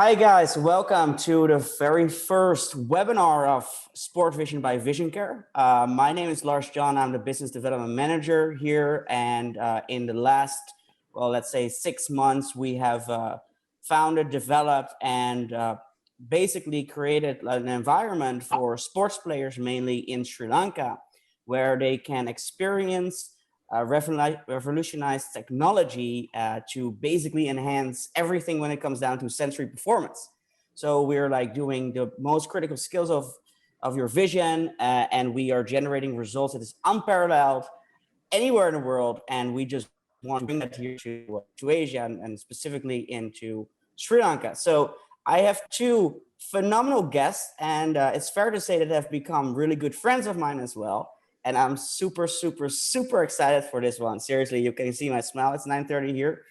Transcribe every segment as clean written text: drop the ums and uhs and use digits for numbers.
Hi guys, welcome to the very first webinar of Sport Vision by Visioncare. My name is Lars John. I'm the business development manager here, and in the last, well, let's say 6 months, we have founded, developed, and basically created an environment for sports players, mainly in Sri Lanka, where they can experience revolutionized technology to basically enhance everything when it comes down to sensory performance. So we're like doing the most critical skills of your vision, and we are generating results that is unparalleled anywhere in the world. And we just want to bring that here to Asia and specifically into Sri Lanka. So I have two phenomenal guests, and it's fair to say that they've become really good friends of mine as well. And I'm super excited for this one. Seriously, you can see my smile. It's 9:30 here.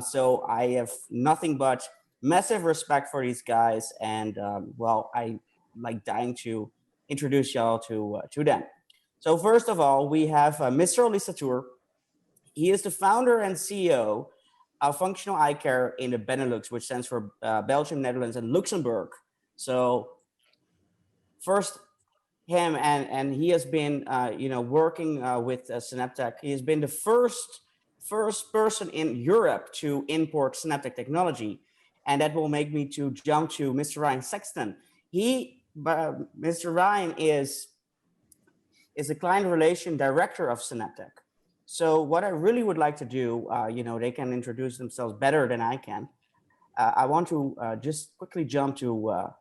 So I have nothing but massive respect for these guys. And well, I like dying to introduce y'all to them. So first of all, we have Mr. Olly Satoer. He is the founder and CEO of Functional Eyecare in the Benelux, which stands for Belgium, Netherlands, and Luxembourg. So first, him and he has been working with Senaptec. He has been the first person in Europe to import Senaptec technology, and that will make me to jump to Mr. Ryan Sexton. Mr. Ryan is the client relation director of Senaptec. So what I really would like to do, they can introduce themselves better than I can. I want to just quickly jump to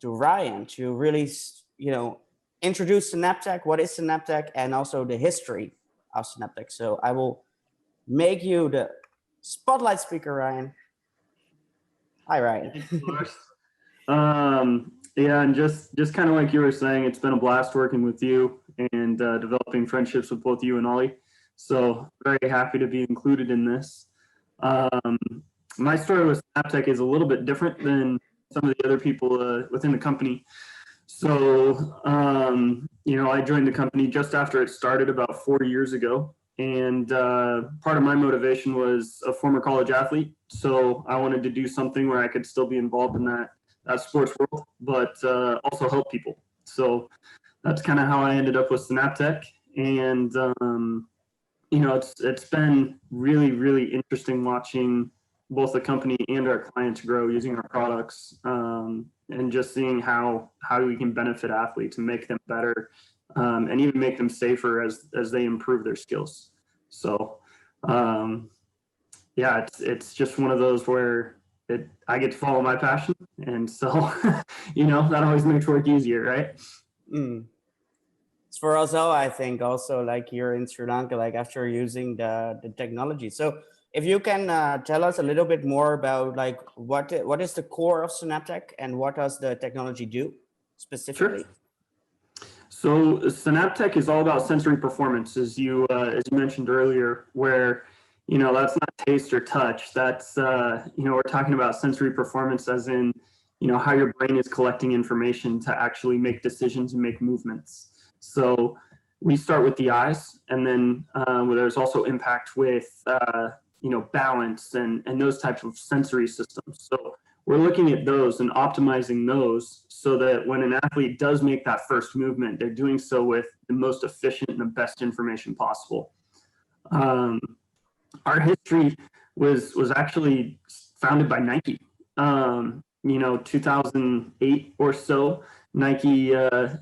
Ryan to really introduce Senaptec, what is Senaptec, and also the history of Senaptec. So I will make you the spotlight speaker, Ryan. Hi, Ryan. Yeah, and just kind of like you were saying, it's been a blast working with you and developing friendships with both you and Olly. So very happy to be included in this. My story with Senaptec is a little bit different than some of the other people within the company. So, I joined the company just after it started about 4 years ago. And part of my motivation was a former college athlete. So I wanted to do something where I could still be involved in that sports world, but also help people. So that's kind of how I ended up with Senaptec. And, it's been really interesting watching both the company and our clients grow using our products, and just seeing how we can benefit athletes and make them better, and even make them safer as they improve their skills. So yeah, it's just one of those where I get to follow my passion, and so that always makes work easier, right? It's for us all, I think, also like here in Sri Lanka, like after using the technology. So if you can tell us a little bit more about like what is the core of Senaptec and what does the technology do specifically? Sure. So Senaptec is all about sensory performance, as you mentioned earlier, where that's not taste or touch. That's we're talking about sensory performance as in how your brain is collecting information to actually make decisions and make movements. So we start with the eyes, and then there's also impact with balance and those types of sensory systems. So we're looking at those and optimizing those so that when an athlete does make that first movement, they're doing so with the most efficient and the best information possible. Our history was actually founded by Nike. 2008 or so, Nike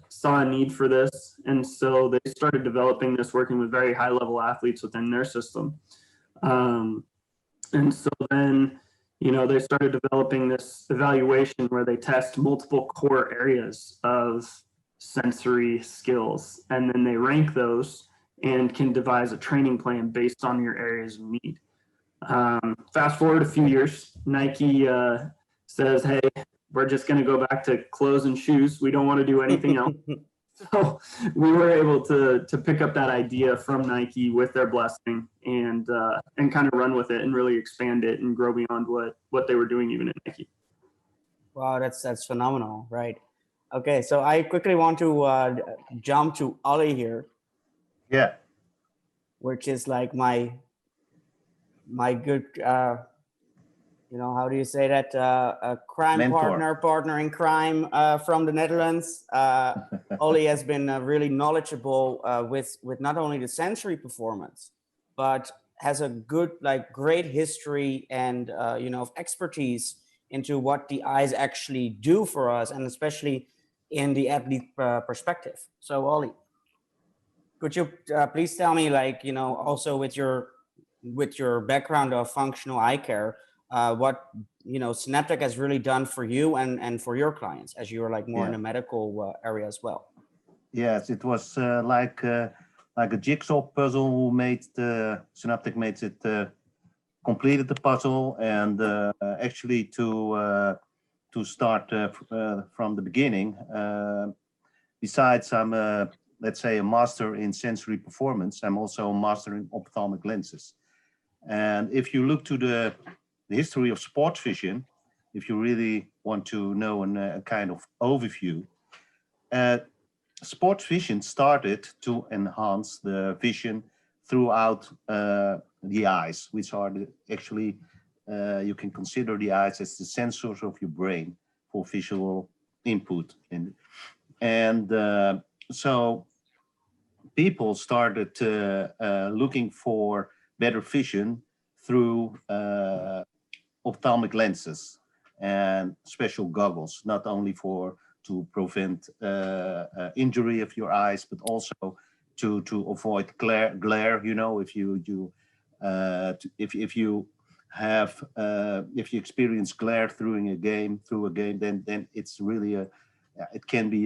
saw a need for this, and so they started developing this, working with very high-level athletes within their system. And so then, they started developing this evaluation where they test multiple core areas of sensory skills, and then they rank those and can devise a training plan based on your areas of need. Fast forward a few years, Nike says, hey, we're just going to go back to clothes and shoes. We don't want to do anything else. So we were able to pick up that idea from Nike with their blessing and kind of run with it and really expand it and grow beyond what they were doing even at Nike. Wow, that's phenomenal, right? Okay, so I quickly want to jump to Olly here. Yeah. Which is like my good how do you say that? A crime Mentor. partner in crime from the Netherlands. Olly has been really knowledgeable with not only the sensory performance, but has a good, great history and, of expertise into what the eyes actually do for us, and especially in the athlete perspective. So Olly, could you please tell me, also with your background of functional eye care, what Senaptec has really done for you and for your clients, as you are more in the medical area as well? Yes, it was like a jigsaw puzzle. Who made Senaptec made it, completed the puzzle, and actually to start from the beginning. Besides, I'm let's say a master in sensory performance. I'm also a master in ophthalmic lenses. And if you look to the history of sports vision, if you really want to know a kind of overview, sports vision started to enhance the vision throughout the eyes, which are actually, you can consider the eyes as the sensors of your brain for visual input. And so people started looking for better vision through ophthalmic lenses and special goggles, not only to prevent injury of your eyes, but also to avoid glare. If you experience glare through a game, then it's really it can be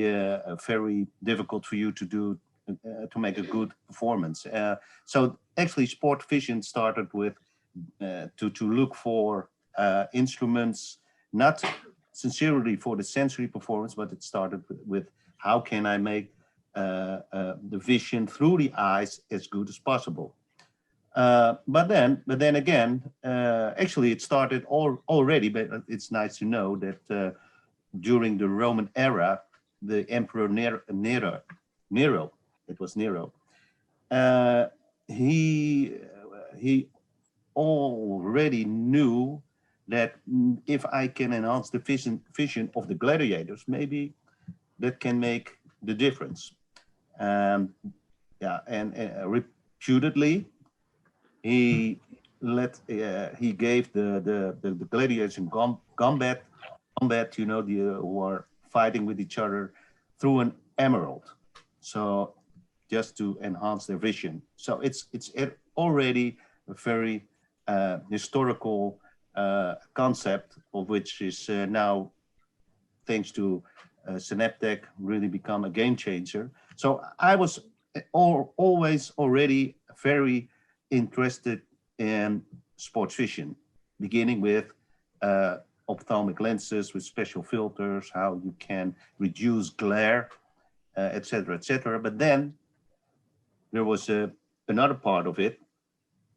very difficult for you to make a good performance. So actually, sport vision started with to look for instruments, not sincerely for the sensory performance, but it started with how can I make the vision through the eyes as good as possible. But then again, actually it started already, but it's nice to know that during the Roman era, the Emperor Nero, it was Nero, he already knew that if I can enhance the vision of the gladiators, maybe that can make the difference. And reputedly, he gave the gladiators in combat, who are fighting with each other, through an emerald, so just to enhance their vision. So it's already a very historical concept, of which is now, thanks to Senaptec, really become a game changer. So I was always already very interested in sports vision, beginning with ophthalmic lenses with special filters, how you can reduce glare, etc., etc. But then there was another part of it,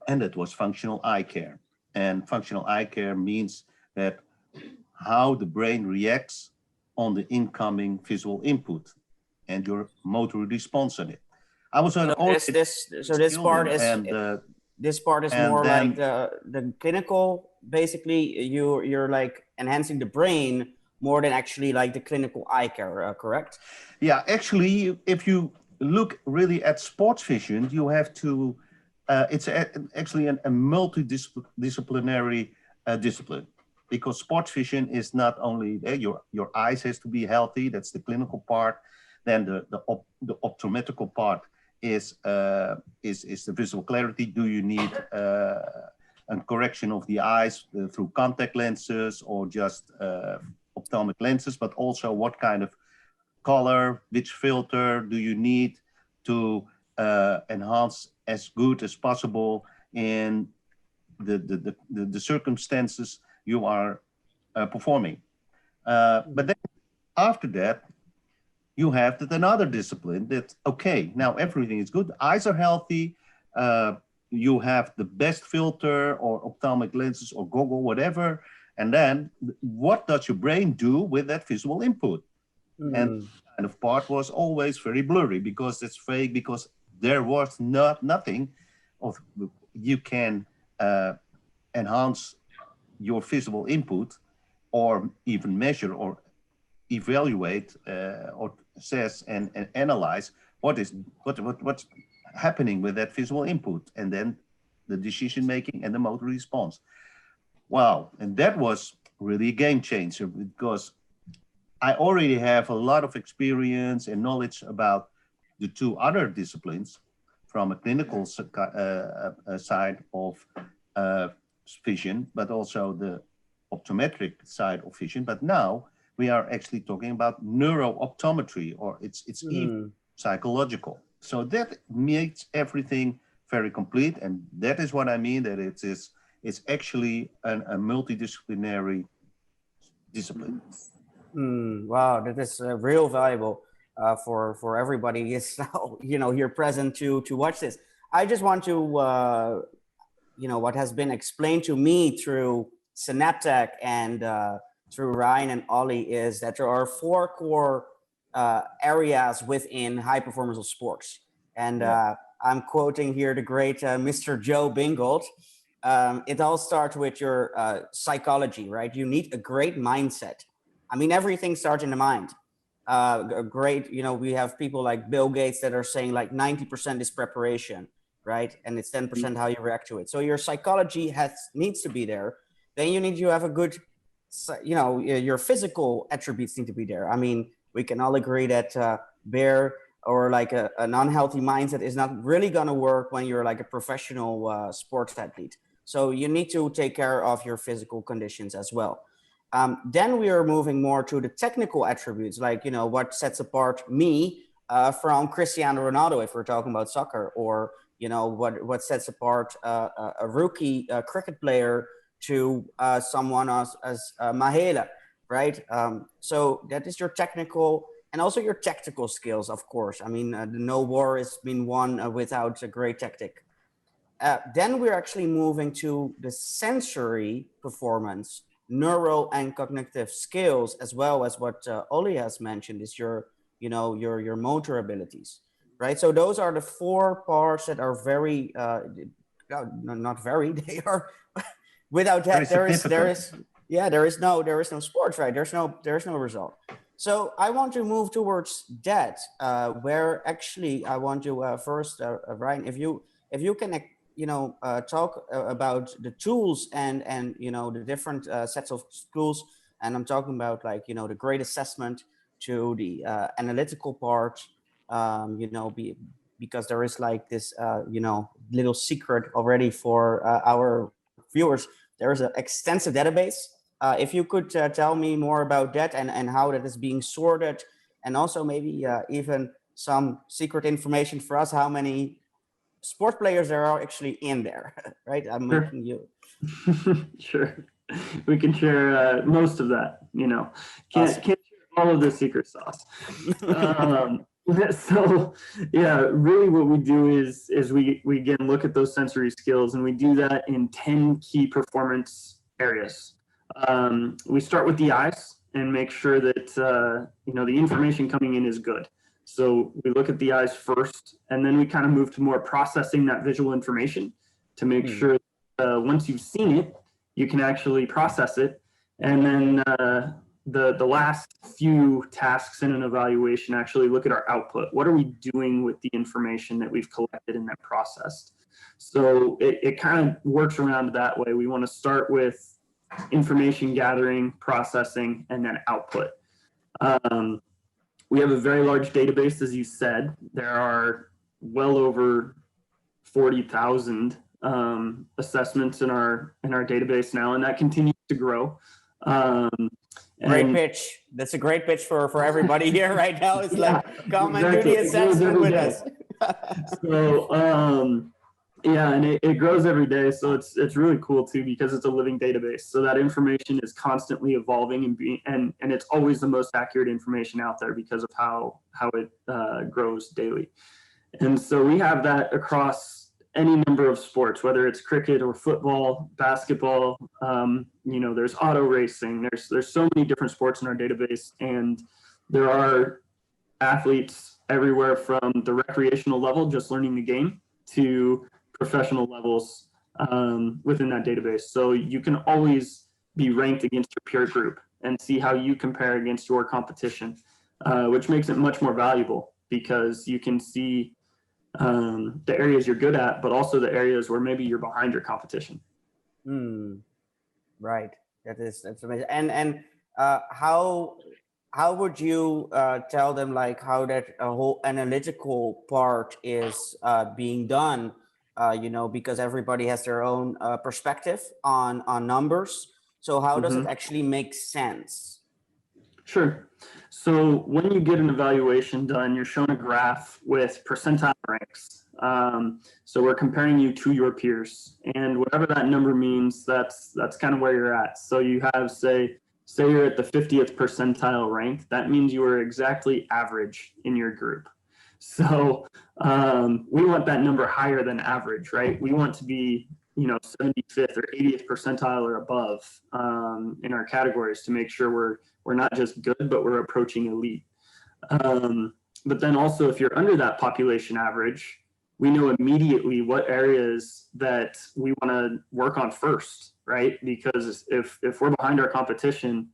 and that was functional eye care. And functional eye care means that how the brain reacts on the incoming visual input and your motor response on it. I was this part is more like the clinical. Basically, you're like enhancing the brain more than actually like the clinical eye care, correct? Yeah, actually, if you look really at sports vision, you have to. It's actually a multidisciplinary discipline, because sports vision is not only your eyes has to be healthy. That's the clinical part. Then the optometrical part is the visual clarity. Do you need a correction of the eyes through contact lenses or just ophthalmic lenses? But also, what kind of color, which filter do you need to enhance as good as possible in the circumstances you are performing. But then after that, you have another discipline that, okay, now everything is good, the eyes are healthy, you have the best filter or ophthalmic lenses or goggle, whatever, and then what does your brain do with that visual input? And kind of part was always very blurry, because it's vague, because there was nothing of you can enhance your visible input, or even measure or evaluate or assess and analyze what's happening with that visual input, and then the decision making and the motor response. Wow, and that was really a game changer, because I already have a lot of experience and knowledge about the two other disciplines from a clinical side of vision, but also the optometric side of vision. But now we are actually talking about neurooptometry, or it's even psychological. So that makes everything very complete, and that is what I mean, that it's actually a multidisciplinary discipline. Wow, that is real valuable for everybody. Yes, here present to watch this. I just want to, what has been explained to me through Senaptec and through Ryan and Olly is that there are 4 core areas within high performance of sports. And I'm quoting here the great Mr. Joe Bingold. It all starts with your psychology, right? You need a great mindset. I mean, everything starts in the mind. We have people like Bill Gates that are saying like 90% is preparation, right? And it's 10% how you react to it. So your psychology needs to be there. Then you need to have a good, your physical attributes need to be there. I mean, we can all agree that bear or like an unhealthy mindset is not really going to work when you're like a professional sports athlete. So you need to take care of your physical conditions as well. Then we are moving more to the technical attributes, like, what sets apart me from Cristiano Ronaldo, if we're talking about soccer, or, what sets apart a rookie cricket player to someone as Mahela, right? So that is your technical and also your tactical skills, of course. I mean, no war has been won without a great tactic. Then we're actually moving to the sensory performance, neuro and cognitive skills, as well as what Olly has mentioned is your motor abilities, right? So those are the 4 parts that are very, not very, they are, without that, there is no sports, right? There's no result. So I want to move towards that, where actually I want to first, Ryan, if you can, talk about the tools and the different sets of tools, and I'm talking about like the grade assessment to the analytical part, because there is like this little secret already for our viewers. There is an extensive database. If you could tell me more about that and how that is being sorted, and also maybe even some secret information for us, how many sport players there are actually in there, right? I'm making you. Sure. We can share most of that, Can't share all of the secret sauce. So yeah, really what we do is we again look at those sensory skills, and we do that in 10 key performance areas. We start with the eyes and make sure that the information coming in is good. So we look at the eyes first, and then we kind of move to more processing that visual information to make sure once you've seen it, you can actually process it. And then the last few tasks in an evaluation actually look at our output. What are we doing with the information that we've collected and that processed? So it kind of works around that way. We want to start with information gathering, processing, and then output. We have a very large database, as you said. There are well over 40,000 assessments in our database now, and that continues to grow. Great pitch. That's a great pitch for everybody here right now. It's like, come and do the assessment with us. So, and it grows every day. So it's really cool too, because it's a living database. So that information is constantly evolving and it's always the most accurate information out there because of how it grows daily. And so we have that across any number of sports, whether it's cricket or football, basketball, there's auto racing, there's so many different sports in our database, and there are athletes everywhere from the recreational level, just learning the game, to professional levels within that database. So you can always be ranked against your peer group and see how you compare against your competition, which makes it much more valuable because you can see the areas you're good at, but also the areas where maybe you're behind your competition. Right. That's amazing. And how would you tell them like how that whole analytical part is being done? Because everybody has their own perspective on numbers. So how does it actually make sense? Sure. So when you get an evaluation done, you're shown a graph with percentile ranks. So we're comparing you to your peers, and whatever that number means, that's kind of where you're at. So you have, say you're at the 50th percentile rank. That means you are exactly average in your group. So we want that number higher than average, right? We want to be 75th or 80th percentile or above in our categories to make sure we're not just good, but we're approaching elite. But then also, if you're under that population average, we know immediately what areas that we want to work on first, right? Because if we're behind our competition,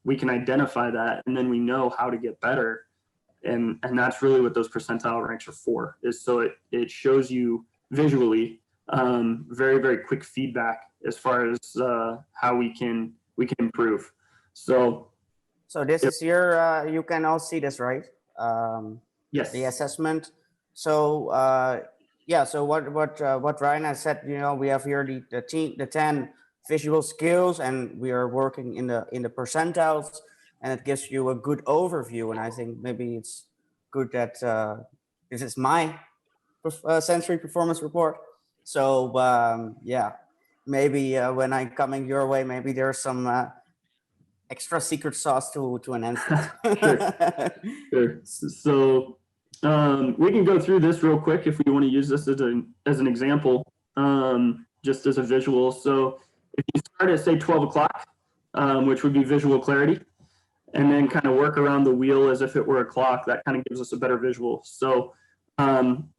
we can identify that, and then we know how to get better. And that's really what those percentile ranks are for, is so it shows you visually very, very quick feedback as far as how we can improve. So this is your you can all see this, right? Yes. The assessment. So so what Ryan has said, we have here the 10 visual skills, and we are working in the percentiles, and it gives you a good overview. And I think maybe it's good that this is my sensory performance report. So maybe when I'm coming your way, maybe there's some extra secret sauce to enhance it. Sure. So we can go through this real quick if we want to use this as an example, just as a visual. So if you start at, say, 12 o'clock, which would be visual clarity, and then kind of work around the wheel as if it were a clock, that kind of gives us a better visual. So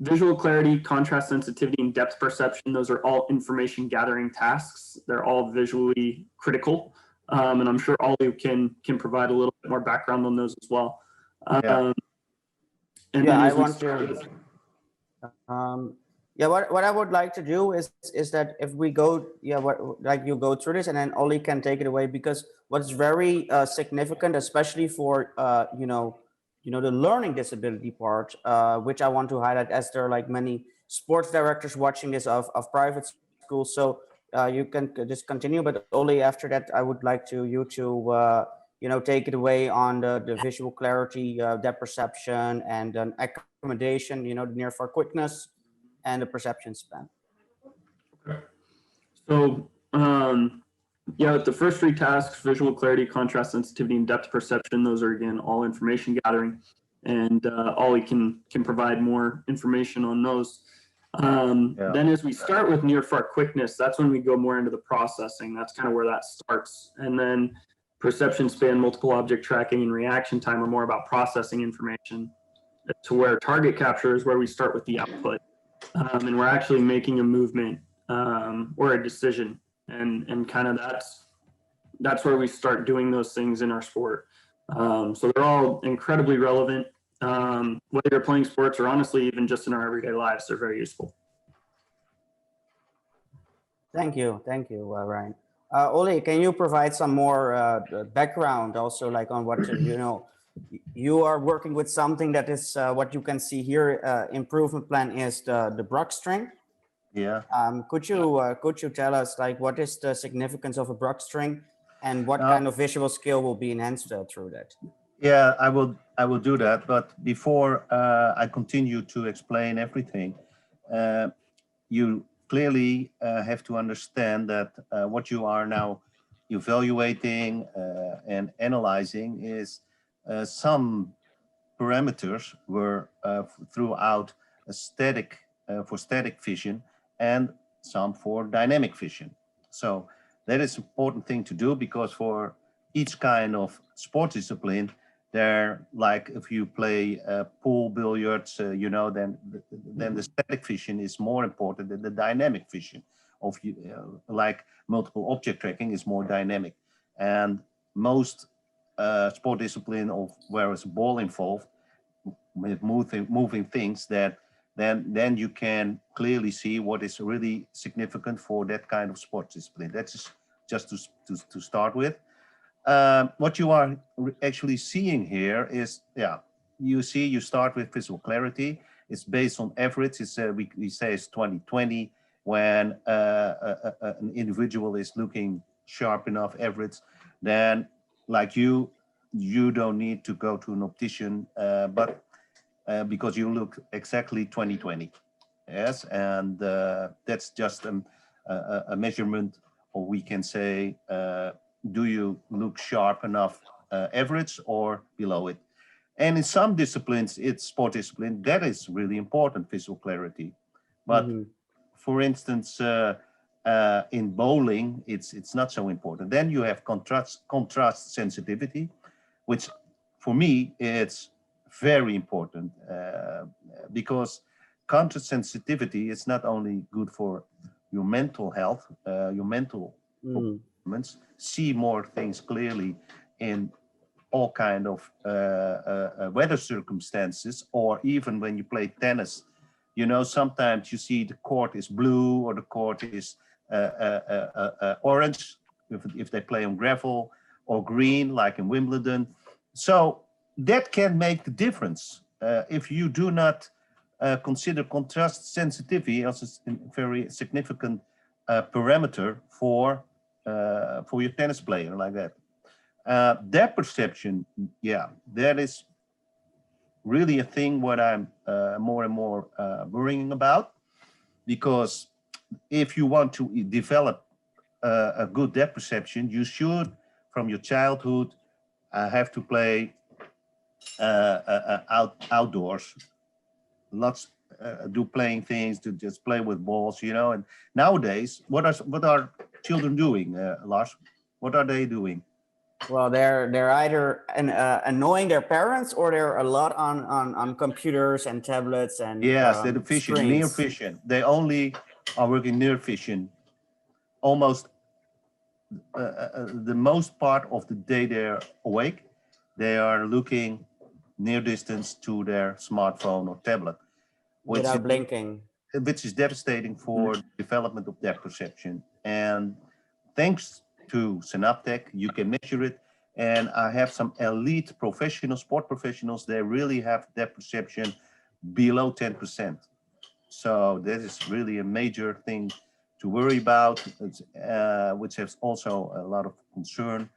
visual clarity, contrast sensitivity, and depth perception, those are all information gathering tasks. They're all visually critical. And I'm sure Olly can provide a little bit more background on those as well. What I would like to do is that if we go, you go through this, and then Olly can take it away, because what's very significant, especially for the learning disability part, which I want to highlight, as there are like many sports directors watching this of private schools. So you can just continue, but Olly, after that, I would like you to take it away on the visual clarity, depth perception, and an accommodation, the near far quickness, and the perception span. Okay. So the first three tasks, visual clarity, contrast sensitivity, and depth perception, those are, again, all information gathering, and Olly can provide more information on those. Then as we start with near far quickness, that's when we go more into the processing. That's kind of where that starts. And then perception span, multiple object tracking, and reaction time are more about processing information, to where target capture is where we start with the output. And we're actually making a movement or a decision, and kind of that's where we start doing those things in our sport. So they're all incredibly relevant, whether you're playing sports or honestly even just in our everyday lives. They're very useful. Thank you, Ryan. Olly, can you provide some more background also, like on what you are working with something that is what you can see here. Improvement plan is the Brock string. Yeah. Could you tell us, like, what is the significance of a Brock string, and what kind of visual skill will be enhanced through that? Yeah, I will do that. But before I continue to explain everything, you clearly have to understand that what you are now evaluating and analyzing is some parameters were throughout a static for static vision, and some for dynamic vision. So that is an important thing to do, because for each kind of sport discipline, there, like if you play pool, billiards, then the static vision is more important than the dynamic vision. of like multiple object tracking is more dynamic. And most sport discipline of where there's a ball involved with moving things, that then you can clearly see what is really significant for that kind of sport discipline. That's just to start with. What you are actually seeing here is, you start with visual clarity. It's based on average. It's we say it's 20/20 when an individual is looking sharp enough average. Then, like you don't need to go to an optician, but because you look exactly 20/20. Yes, and that's just a measurement, or we can say, do you look sharp enough average or below it? And in some disciplines, it's sport discipline, that is really important, visual clarity. But for instance, in bowling, it's not so important. Then you have contrast sensitivity, which for me, it's very important because contrast sensitivity is not only good for your mental health, your mental performance, see more things clearly in all kind of weather circumstances, or even when you play tennis. You know, sometimes you see the court is blue or the court is orange if they play on gravel, or green like in Wimbledon. So that can make the difference if you do not consider contrast sensitivity as a very significant parameter for your tennis player like that. That perception, that is really a thing what I'm more and more worrying about, because if you want to develop a good depth perception, you should, from your childhood, have to play outdoors, lots, do playing things, to just play with balls, you know. And nowadays, what are children doing, Lars? What are they doing? Well, they're either annoying their parents, or they're a lot on computers and tablets and yes, they're vision, near vision. They only are working near vision. Almost the most part of the day they're awake, they are looking near distance to their smartphone or tablet, without blinking, which is devastating for the development of depth perception. And thanks to Senaptec, you can measure it. And I have some elite professionals, sport professionals, they really have depth perception below 10%. So that is really a major thing to worry about, which has also a lot of concern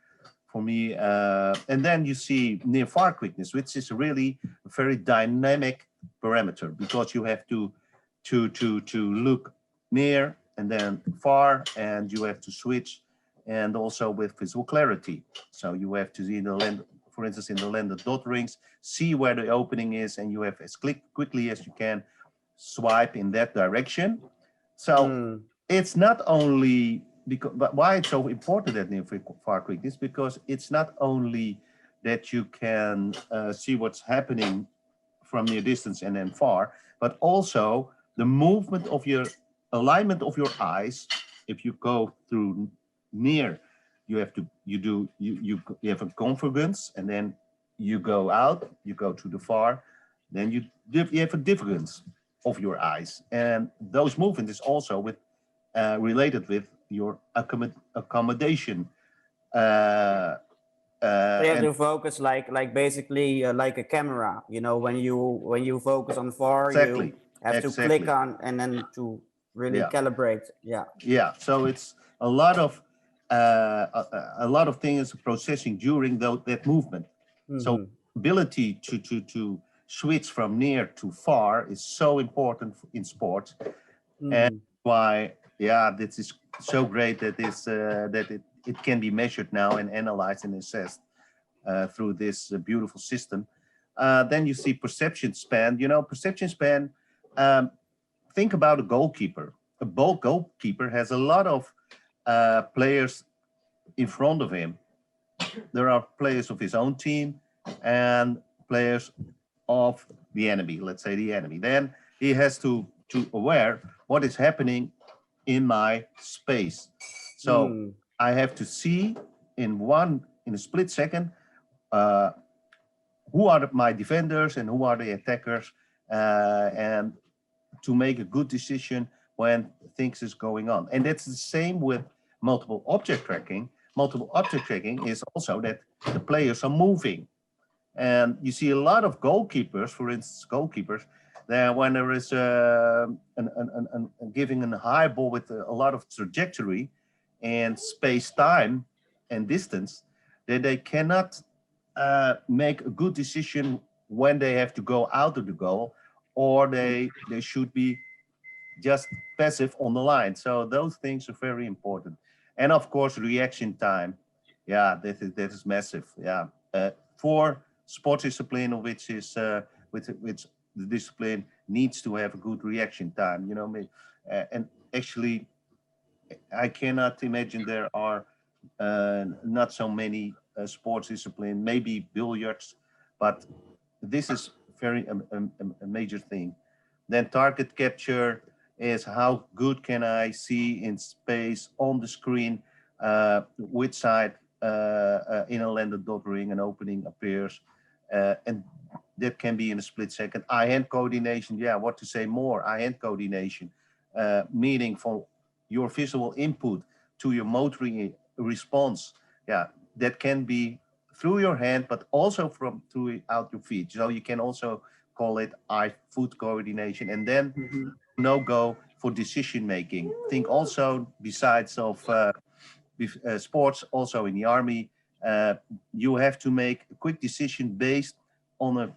for me. And then you see near far quickness, which is really a very dynamic parameter, because you have to look near and then far, and you have to switch, and also with visual clarity. So you have to see in the land, for instance, in the landed dot rings, see where the opening is, and you have as quickly as you can swipe in that direction. So it's not only because, but why it's so important that near far quickness, because it's not only that you can see what's happening from near distance and then far, but also the movement of your alignment of your eyes. If you go through near, you have to you have a convergence, and then you go out, you go to the far, then you have a divergence of your eyes, and those movements is also with related with your accommodation. So you have to focus like basically like a camera, you know, when you focus on far, exactly. you have to click on and then to really calibrate. Yeah. So it's a lot of things processing during that movement. So ability to switch from near to far is so important in sports, and why this is so great that it can be measured now and analyzed and assessed through this beautiful system. Then you see perception span. You know, perception span. Think about a goalkeeper. A goalkeeper has a lot of players in front of him. There are players of his own team and players of the enemy. Let's say the enemy. Then he has to aware what is happening in my space. So I have to see in a split second who are my defenders and who are the attackers, and to make a good decision when things is going on. And that's the same with multiple object tracking. Multiple object tracking is also that the players are moving. And you see a lot of goalkeepers, for instance, that when there is giving a high ball with a lot of trajectory and space-time and distance, that they cannot make a good decision when they have to go out of the goal, or they should be just passive on the line. So those things are very important. And of course, reaction time. Yeah, that is massive. Yeah, for sports discipline, which is which the discipline needs to have a good reaction time. You know, and actually, I cannot imagine there are not so many sports discipline. Maybe billiards, but this is very a major thing. Then target capture is how good can I see in space on the screen, which side in a landed dot ring an opening appears, and that can be in a split second. Eye-hand coordination, yeah, what to say more? Eye-hand coordination, meaning from your visual input to your motor response, yeah, that can be through your hand, but also throughout your feet. So you can also call it eye-foot coordination. And then no-go for decision making. Think also, besides of sports, also in the army, you have to make a quick decision based on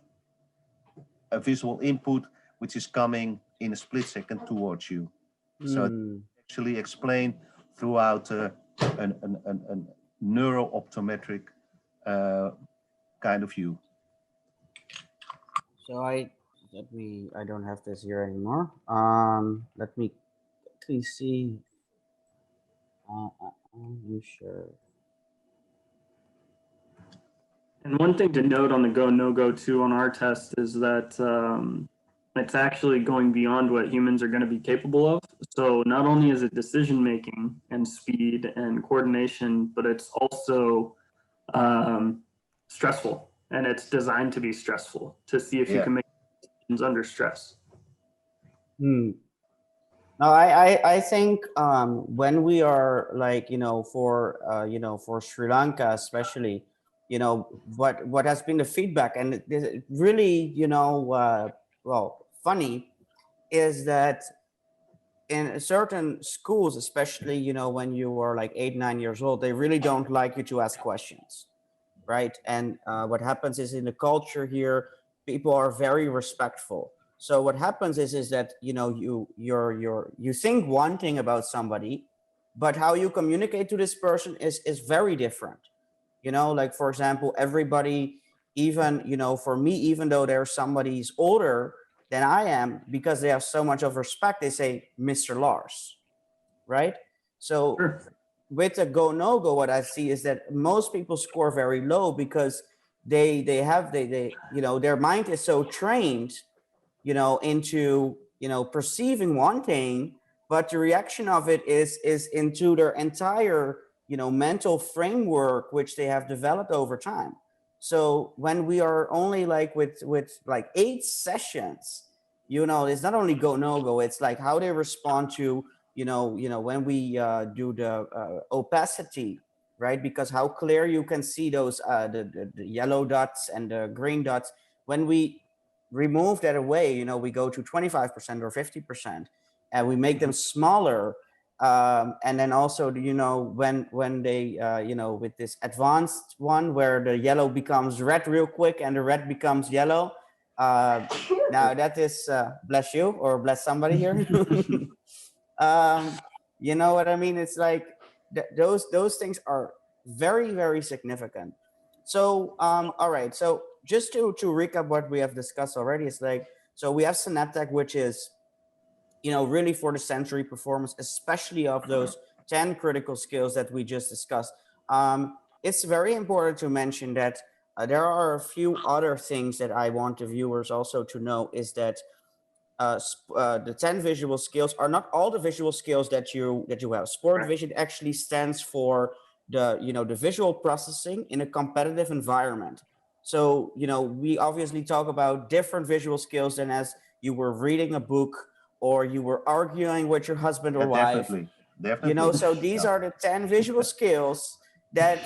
a visual input which is coming in a split second towards you. So actually explain throughout a neuro-optometric kind of view. So I don't have this here anymore. Let me quickly see. I'm sure. And one thing to note on the go, no go too on our test is that it's actually going beyond what humans are going to be capable of. So not only is it decision making and speed and coordination, but it's also stressful, and it's designed to be stressful to see if you can make decisions under stress. No, I think when we are like, for Sri Lanka especially, what has been the feedback, and it really, well, funny is that in certain schools, especially, when you are like 8, 9 years old, they really don't like you to ask questions, right? And what happens is, in the culture here, people are very respectful. So what happens is that, you think one thing about somebody, but how you communicate to this person is very different. Like, for example, everybody, even, for me, even though there's somebody's older than I am, because they have so much of respect, they say, Mr. Lars, right? So with a go, no go, what I see is that most people score very low because they their mind is so trained, into, perceiving one thing, but the reaction of it is into their entire, mental framework, which they have developed over time. So when we are only like with like 8 sessions, it's not only go, no go, it's like how they respond to, when we do the opacity, right? Because how clear you can see those, the yellow dots and the green dots. When we remove that away, we go to 25% or 50%, and we make them smaller. And then also, when they, with this advanced one where the yellow becomes red real quick and the red becomes yellow. Now that is, bless you or bless somebody here. You know what I mean? It's like those things are very, very significant. So, all right. So just to recap what we have discussed already, it's like, so we have Senaptec, which is, really for the sensory performance, especially of those 10 critical skills that we just discussed. It's very important to mention that there are a few other things that I want the viewers also to know, is that the 10 visual skills are not all the visual skills that you have. Sport Right. vision actually stands for the visual processing in a competitive environment. So we obviously talk about different visual skills than as you were reading a book or you were arguing with your husband or Yeah, wife. definitely. So these Yeah. are the 10 visual skills that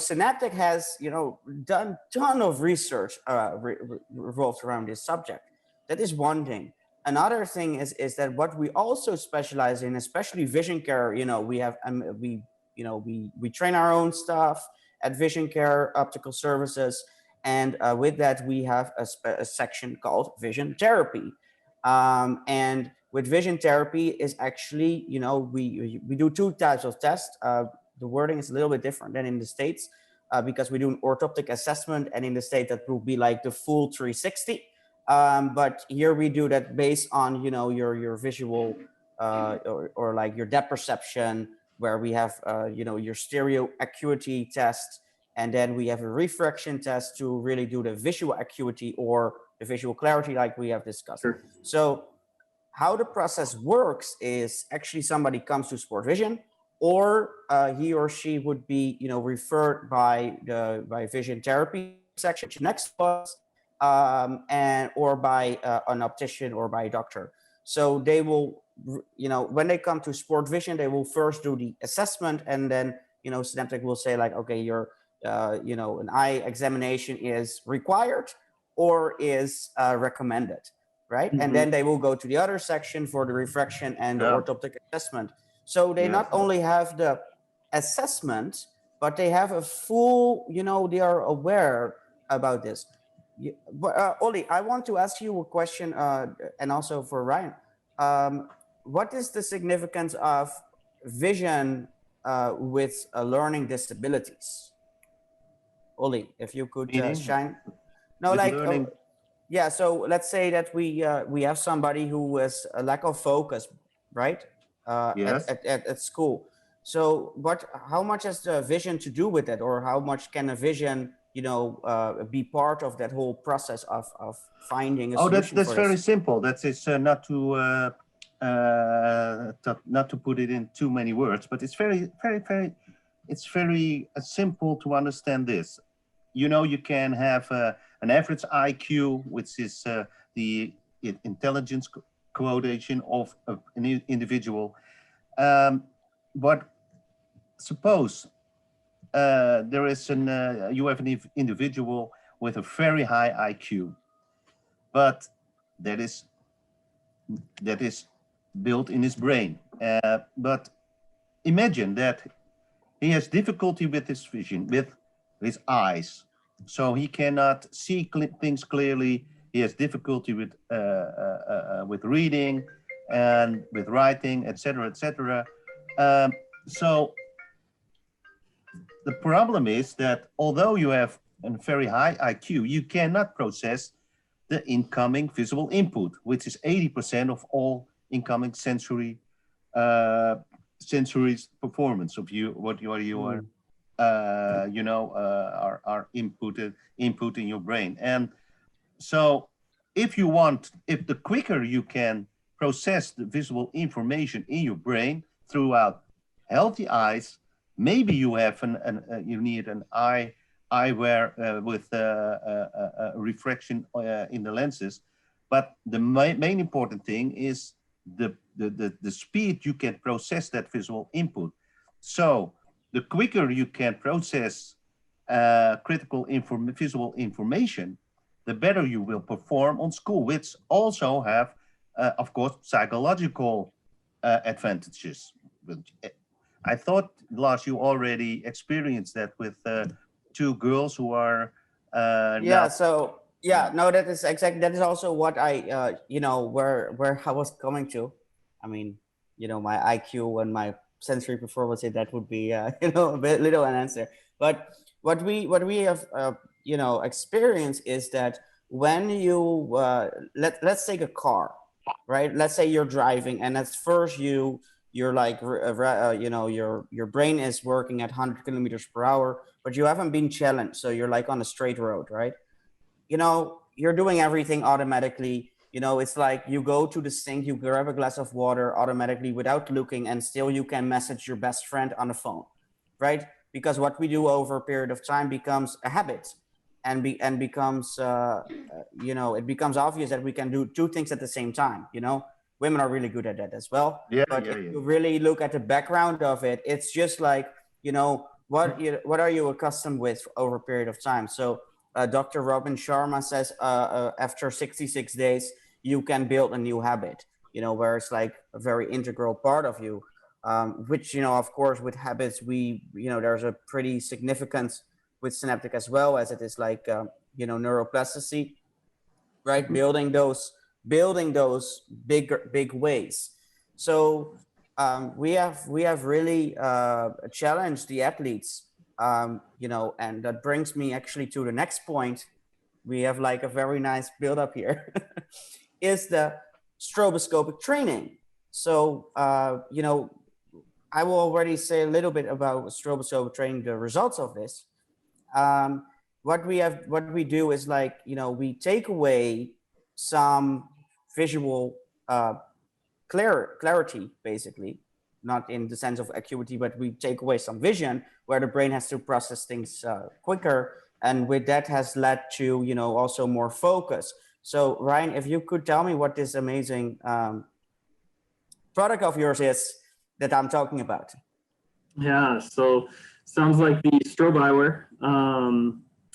Senaptec has done ton of research revolved around this subject. That is one thing. Another thing is that what we also specialize in, especially vision care, we have we train our own stuff at Vision Care Optical Services, and with that we have a section called vision therapy. And with vision therapy is actually, we do two types of tests. The wording is a little bit different than in the States because we do an orthoptic assessment, and in the States that will be like the full 360. But here we do that based on, your visual or like your depth perception, where we have, your stereo acuity test. And then we have a refraction test to really do the visual acuity or the visual clarity like we have discussed. Sure. So how the process works is actually somebody comes to Sport Vision, or he or she would be, referred by vision therapy section next to us, and or by an optician or by a doctor. So they will, when they come to Sport Vision, they will first do the assessment, and then Senaptec will say like, okay, your an eye examination is required or is recommended, right? Mhm. And then they will go to the other section for the refraction and the Yeah. orthoptic assessment. So they Yeah. not only have the assessment, but they have a full, they are aware about this. Olly, I want to ask you a question, and also for Ryan. What is the significance of vision with learning disabilities? Olly, if you could Meaning shine. No, with like, learning. yeah. So let's say that we have somebody who has a lack of focus, right? Yes. At school. So how much has the vision to do with it, or how much can a vision, be part of that whole process of finding a Oh, solution that's for very this? simple. That's it's not to put it in too many words, but it's very simple to understand this. You can have an average IQ, which is the intelligence quotient of an individual. But suppose there is you have an individual with a very high IQ, but that is built in his brain. But imagine that he has difficulty with his vision, with his eyes, so he cannot see things clearly. He has difficulty with reading and with writing, etc., etc. So the problem is that although you have a very high IQ, you cannot process the incoming visual input, which is 80% of all incoming sensory performance of what you are are input in your brain. And so if the quicker you can process the visual information in your brain throughout healthy eyes, maybe you have you need an eyewear with refraction in the lenses. But the main important thing is the speed you can process that visual input. So the quicker you can process critical visual information, the better you will perform on school, which also have, of course, psychological advantages. I thought, Lars, you already experienced that with two girls who are Yeah. So yeah, no, that is exactly, that is also what I where I was coming to. I mean, my IQ and my sensory performance, that would be a bit little an answer. But what we have experienced is that when you let's take a car, right? Let's say you're driving, and at first you're like your brain is working at 100 kilometers per hour, but you haven't been challenged, so you're like on a straight road, right? You're doing everything automatically. You know, it's like you go to the sink, you grab a glass of water automatically without looking, and still you can message your best friend on the phone, right? Because what we do over a period of time becomes a habit, and becomes you know, it becomes obvious that we can do two things at the same time. You know, women are really good at that as well. Yeah, But yeah, if yeah. you really look at the background of it, it's just like, you know, what are you accustomed with over a period of time? So Dr. Robin Sharma says after 66 days, you can build a new habit, you know, where it's like a very integral part of you, which, you know, of course, with habits, you know, there's a pretty significant with Senaptec as well, as it is like, you know, neuroplasticity, right? Building those big ways. So we have really challenged the athletes, you know, and that brings me actually to the next point. We have like a very nice build up here, is the stroboscopic training. So you know, I will already say a little bit about stroboscopic training, the results of this. What we do is, like, you know, we take away some visual clarity, basically, not in the sense of acuity, but we take away some vision where the brain has to process things quicker, and with that has led to, you know, also more focus. So Ryan, if you could tell me what this amazing product of yours is that I'm talking about. Yeah, so sounds like the strobe eyewear,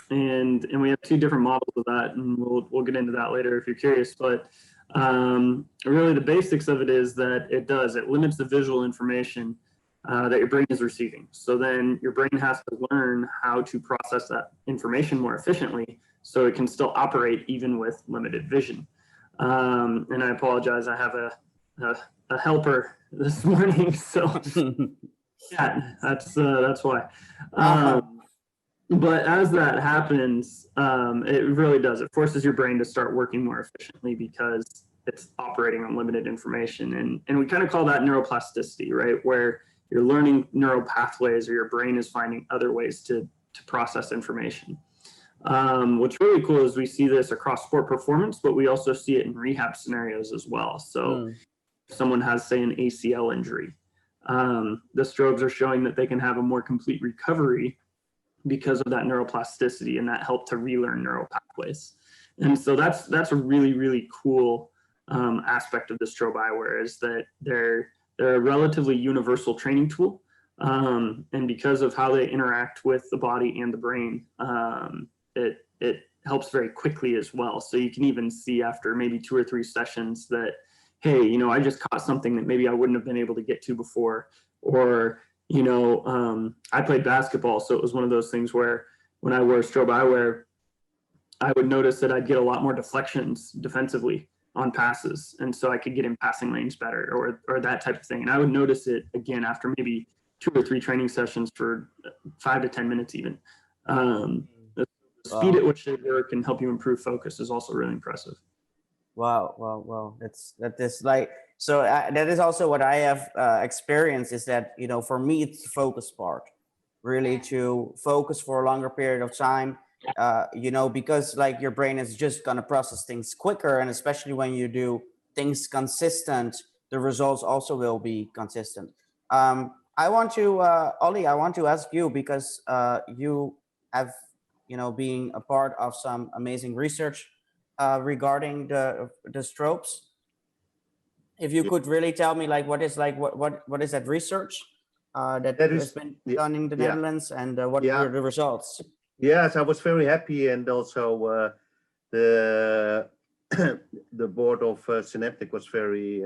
and we have two different models of that, and we'll get into that later if you're curious. But really, the basics of it is that it limits the visual information that your brain is receiving. So then your brain has to learn how to process that information more efficiently, so it can still operate even with limited vision. And I apologize, I have a helper this morning, so. Yeah, that's why. But as that happens, it really does. It forces your brain to start working more efficiently because it's operating on limited information. And we kind of call that neuroplasticity, right? Where you're learning neural pathways, or your brain is finding other ways to process information. What's really cool is we see this across sport performance, but we also see it in rehab scenarios as well. So if someone has, say, an ACL injury, the strobes are showing that they can have a more complete recovery because of that neuroplasticity and that help to relearn neural pathways. And so that's a really, really cool aspect of the strobe eyewear, is that they're a relatively universal training tool. And because of how they interact with the body and the brain, it helps very quickly as well. So you can even see after maybe 2 or 3 sessions that, hey, you know, I just caught something that maybe I wouldn't have been able to get to before. Or, you know, I played basketball, so it was one of those things where when I wore strobe eyewear, I would notice that I'd get a lot more deflections defensively on passes. And so I could get in passing lanes better, or that type of thing. And I would notice it again after maybe 2 or 3 training sessions for 5 to 10 minutes even. The speed at which they work and help you improve focus is also really impressive. Wow. That is like, so that is also what I have experienced, is that, you know, for me, it's the focus part, really, to focus for a longer period of time, you know, because like your brain is just going to process things quicker. And especially when you do things consistent, the results also will be consistent. I want to, Olly, I want to ask you, because you have, you know, being a part of some amazing research regarding the strobes. If you could really tell me, like, what is that research that has been done in the Netherlands, and what were the results? Yes, I was very happy, and also the the board of Senaptec was very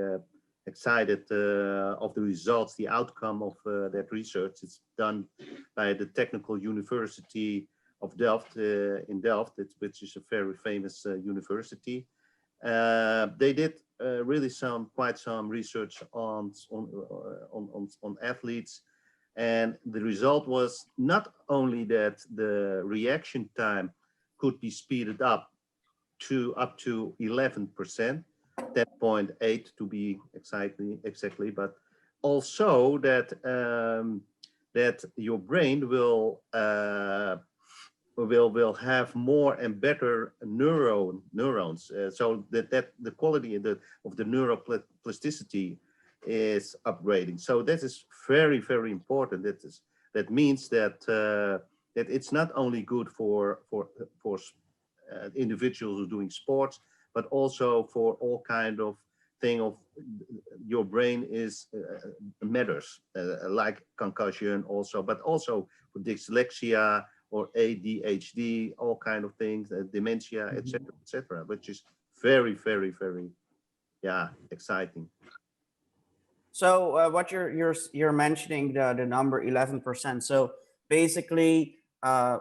excited of the results, the outcome of that research. It's done by the Technical University of Delft in Delft, which is a very famous university. They did really quite some research on athletes, and the result was not only that the reaction time could be speeded up to 11%, 10.8 to be exactly, but also that that your brain will will have more and better neurons, so that the quality of the neuroplasticity is upgrading. So that is very, very important. That means that that it's not only good for individuals who are doing sports, but also for all kind of thing of your brain is matters, like concussion also, but also for dyslexia or ADHD, all kind of things, dementia, etc., which is very, very, very, yeah, exciting. So what you're mentioning the number 11%. So basically,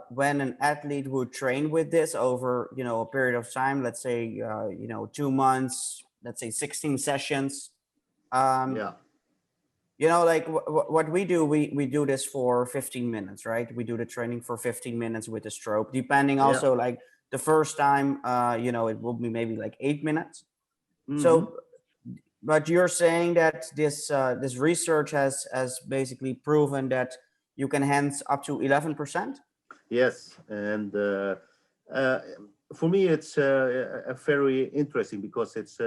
when an athlete would train with this over a period of time, let's say 2 months, let's say 16 sessions. Yeah. Like what we do, we do this for 15 minutes, right? We do the training for 15 minutes with the stroke, depending also like the first time, it will be maybe like 8 minutes. So, but you're saying that this research has basically proven that you can hands up to 11%? Yes, and for me it's very interesting because it's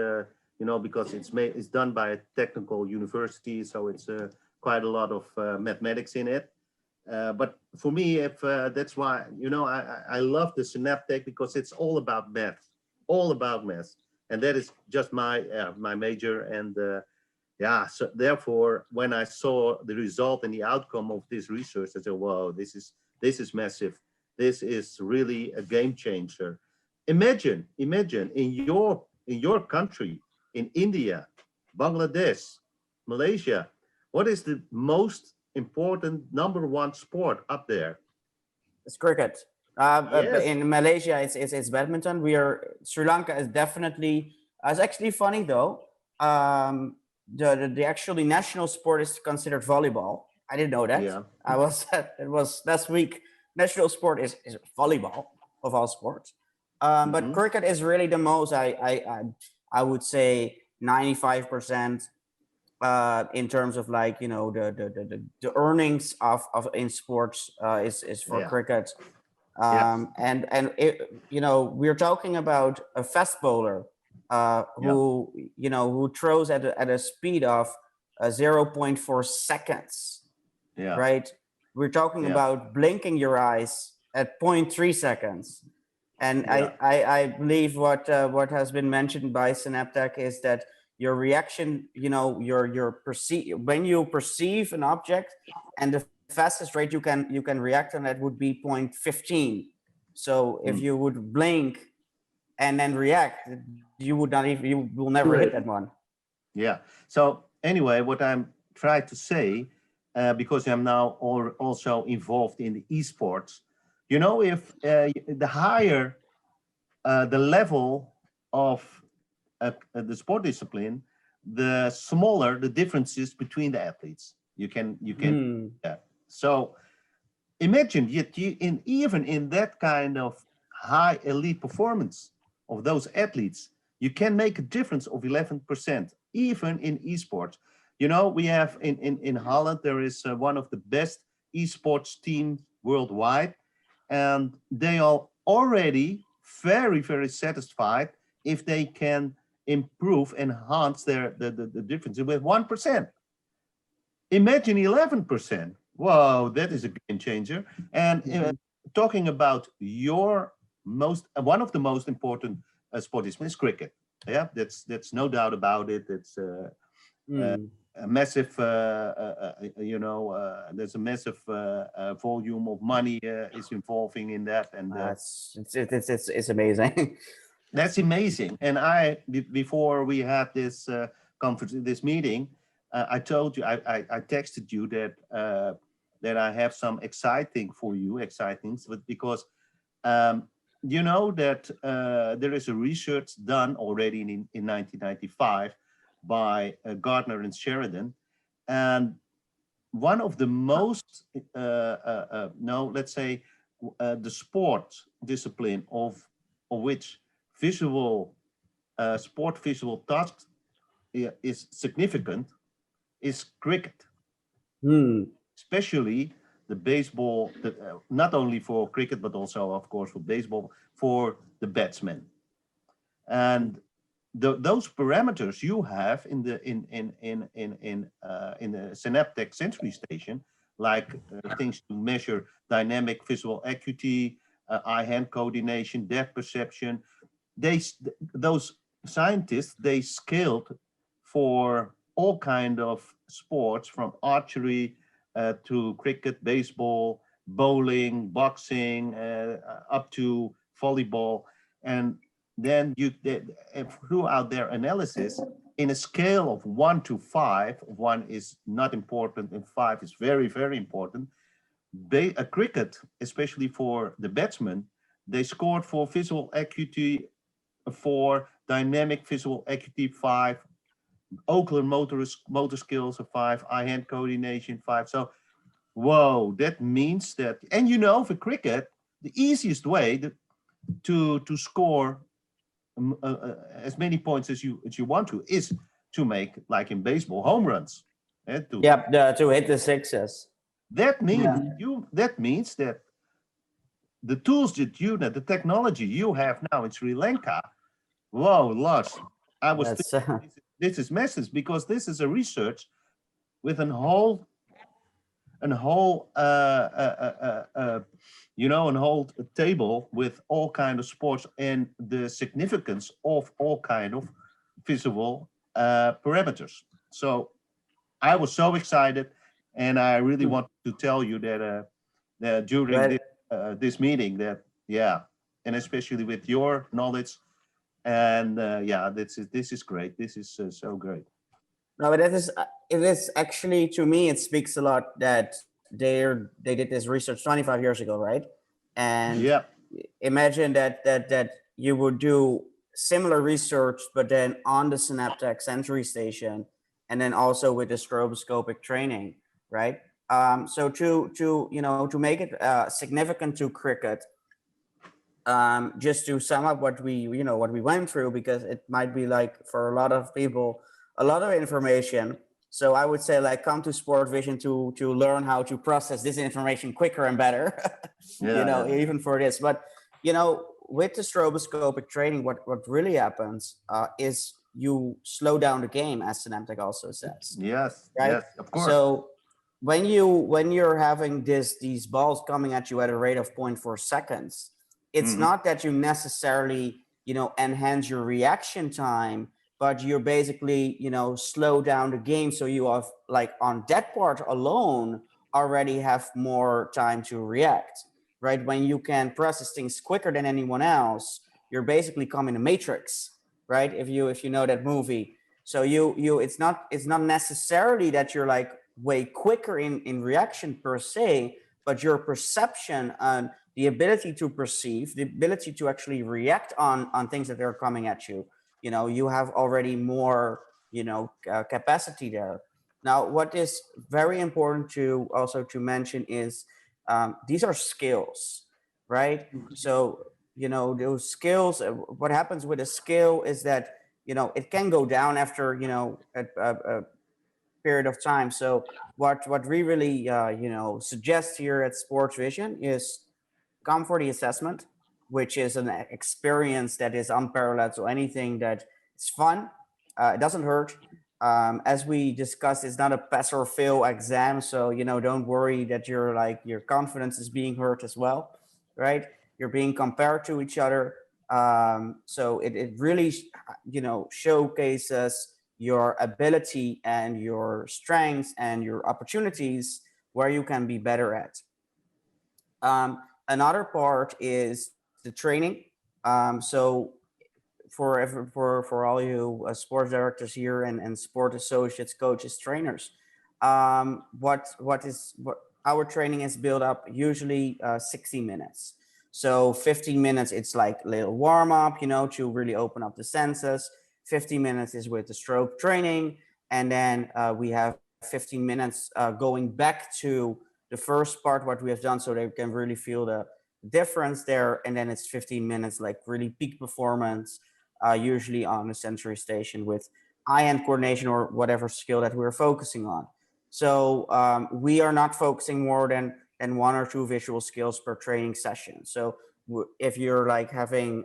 because it's done by a technical university, so it's quite a lot of mathematics in it. But for me, if that's why I love the Senaptec, because it's all about math, and that is just my major. And yeah, so therefore, when I saw the result and the outcome of this research, I said, "Wow, this is massive. This is really a game changer." Imagine in your country, in India, Bangladesh, Malaysia, what is the most important #1 sport up there? It's cricket. Yes. In Malaysia, it's badminton. Sri Lanka is definitely. It's actually funny though. The actually national sport is considered volleyball. I didn't know that. Yeah. It was last week. National sport is volleyball of all sports. But cricket is really the most. I would say 95%. In terms of like the earnings of in sports is for cricket. And we're talking about a fast bowler who throws at a speed of 0.4 seconds. Right. We're talking about blinking your eyes at 0.3 seconds. And I believe what has been mentioned by Senaptec is that your reaction, when you perceive an object, and the fastest rate you can react on that would be 0.15. So if you would blink and then react, you will never hit that one. Yeah. So anyway, what I'm trying to say, because I'm now also involved in the esports, if the higher the level of the sport discipline, the smaller the differences between the athletes. You can so imagine even in that kind of high elite performance of those athletes, you can make a difference of 11%, even in esports. We have in Holland, there is one of the best esports teams worldwide, and they are already very, very satisfied if they can improve, enhance the difference with 1%. Imagine 11%. Wow, that is a game changer. And talking about one of the most important sports is cricket. Yeah, that's no doubt about it. It's a massive, there's a massive volume of money is involving in that, and it's amazing. That's amazing. And before we had this conference, this meeting, I told you, I texted you that I have some exciting things, but because you know that there is a research done already in 1995 by Gardner and Sheridan, and one of the most let's say the sport discipline of which sport visual tasks is significant is cricket, especially the baseball, not only for cricket, but also, of course, for baseball, for the batsmen. And those parameters you have in the Senaptec sensory station, like things to measure dynamic visual acuity, eye-hand coordination, depth perception. Those scientists, they scaled for all kind of sports, from archery to cricket, baseball, bowling, boxing, up to volleyball. And then throughout their analysis, in a scale of 1 to 5, 1 is not important and 5 is very, very important. A cricket, especially for the batsmen, they scored for visual acuity 4, dynamic visual acuity 5, ocular motor skills a 5, eye-hand coordination 5. So, whoa, that means that, and you know, for cricket, the easiest way to score as many points as you want to is to make, like in baseball, home runs. To hit the sixes. That means that the tools that the technology you have now in Sri Lanka, whoa, Lars, I was thinking, this is massive, because this is a research with a whole table with all kind of sports and the significance of all kind of visual parameters. So I was so excited, and I really want to tell you that during this meeting, that and especially with your knowledge, and this is great. This is so great. No, but it is actually, to me, it speaks a lot that they did this research 25 years ago, right? And imagine that you would do similar research, but then on the Senaptec sensory station, and then also with the stroboscopic training, right? So to make it significant to cricket, just to sum up what we went through, because it might be like for a lot of people a lot of information. So I would say, like, come to Sport Vision to learn how to process this information quicker and better. Even for this. But with the stroboscopic training, what really happens is you slow down the game, as Senaptec also says. Yes, right? Yes, of course. So when you're having these balls coming at you at a rate of 0.4 seconds, it's not that you necessarily enhance your reaction time, but you're basically slow down the game, so you have, like, on that part alone already have more time to react, right? When you can process things quicker than anyone else, you're basically coming to Matrix, right? If you know that movie. So it's not necessarily that you're like way quicker in reaction per se, but your perception and the ability to perceive, the ability to actually react on things that are coming at you, you have already more capacity there. Now, what is very important to mention is these are skills, right? So those skills, what happens with a skill is that it can go down after a period of time. So what we really suggest here at Sports Vision is come for the assessment, which is an experience that is unparalleled. So anything that is fun, it doesn't hurt. As we discussed, it's not a pass or fail exam. So, don't worry that your confidence is being hurt as well, right? You're being compared to each other. So it really, showcases your ability and your strengths and your opportunities where you can be better at. Another part is the training. So for all you sports directors here and sport associates, coaches, trainers, what our training is built up usually 60 minutes. So 15 minutes, it's like a little warm up, to really open up the senses. 15 minutes is with the stroke training. And then we have 15 minutes going back to the first part, what we have done, so they can really feel the difference there. And then it's 15 minutes, like really peak performance, usually on the sensory station with eye-hand coordination or whatever skill that we're focusing on. So we are not focusing more than and 1 or 2 visual skills per training session. So if you're like having,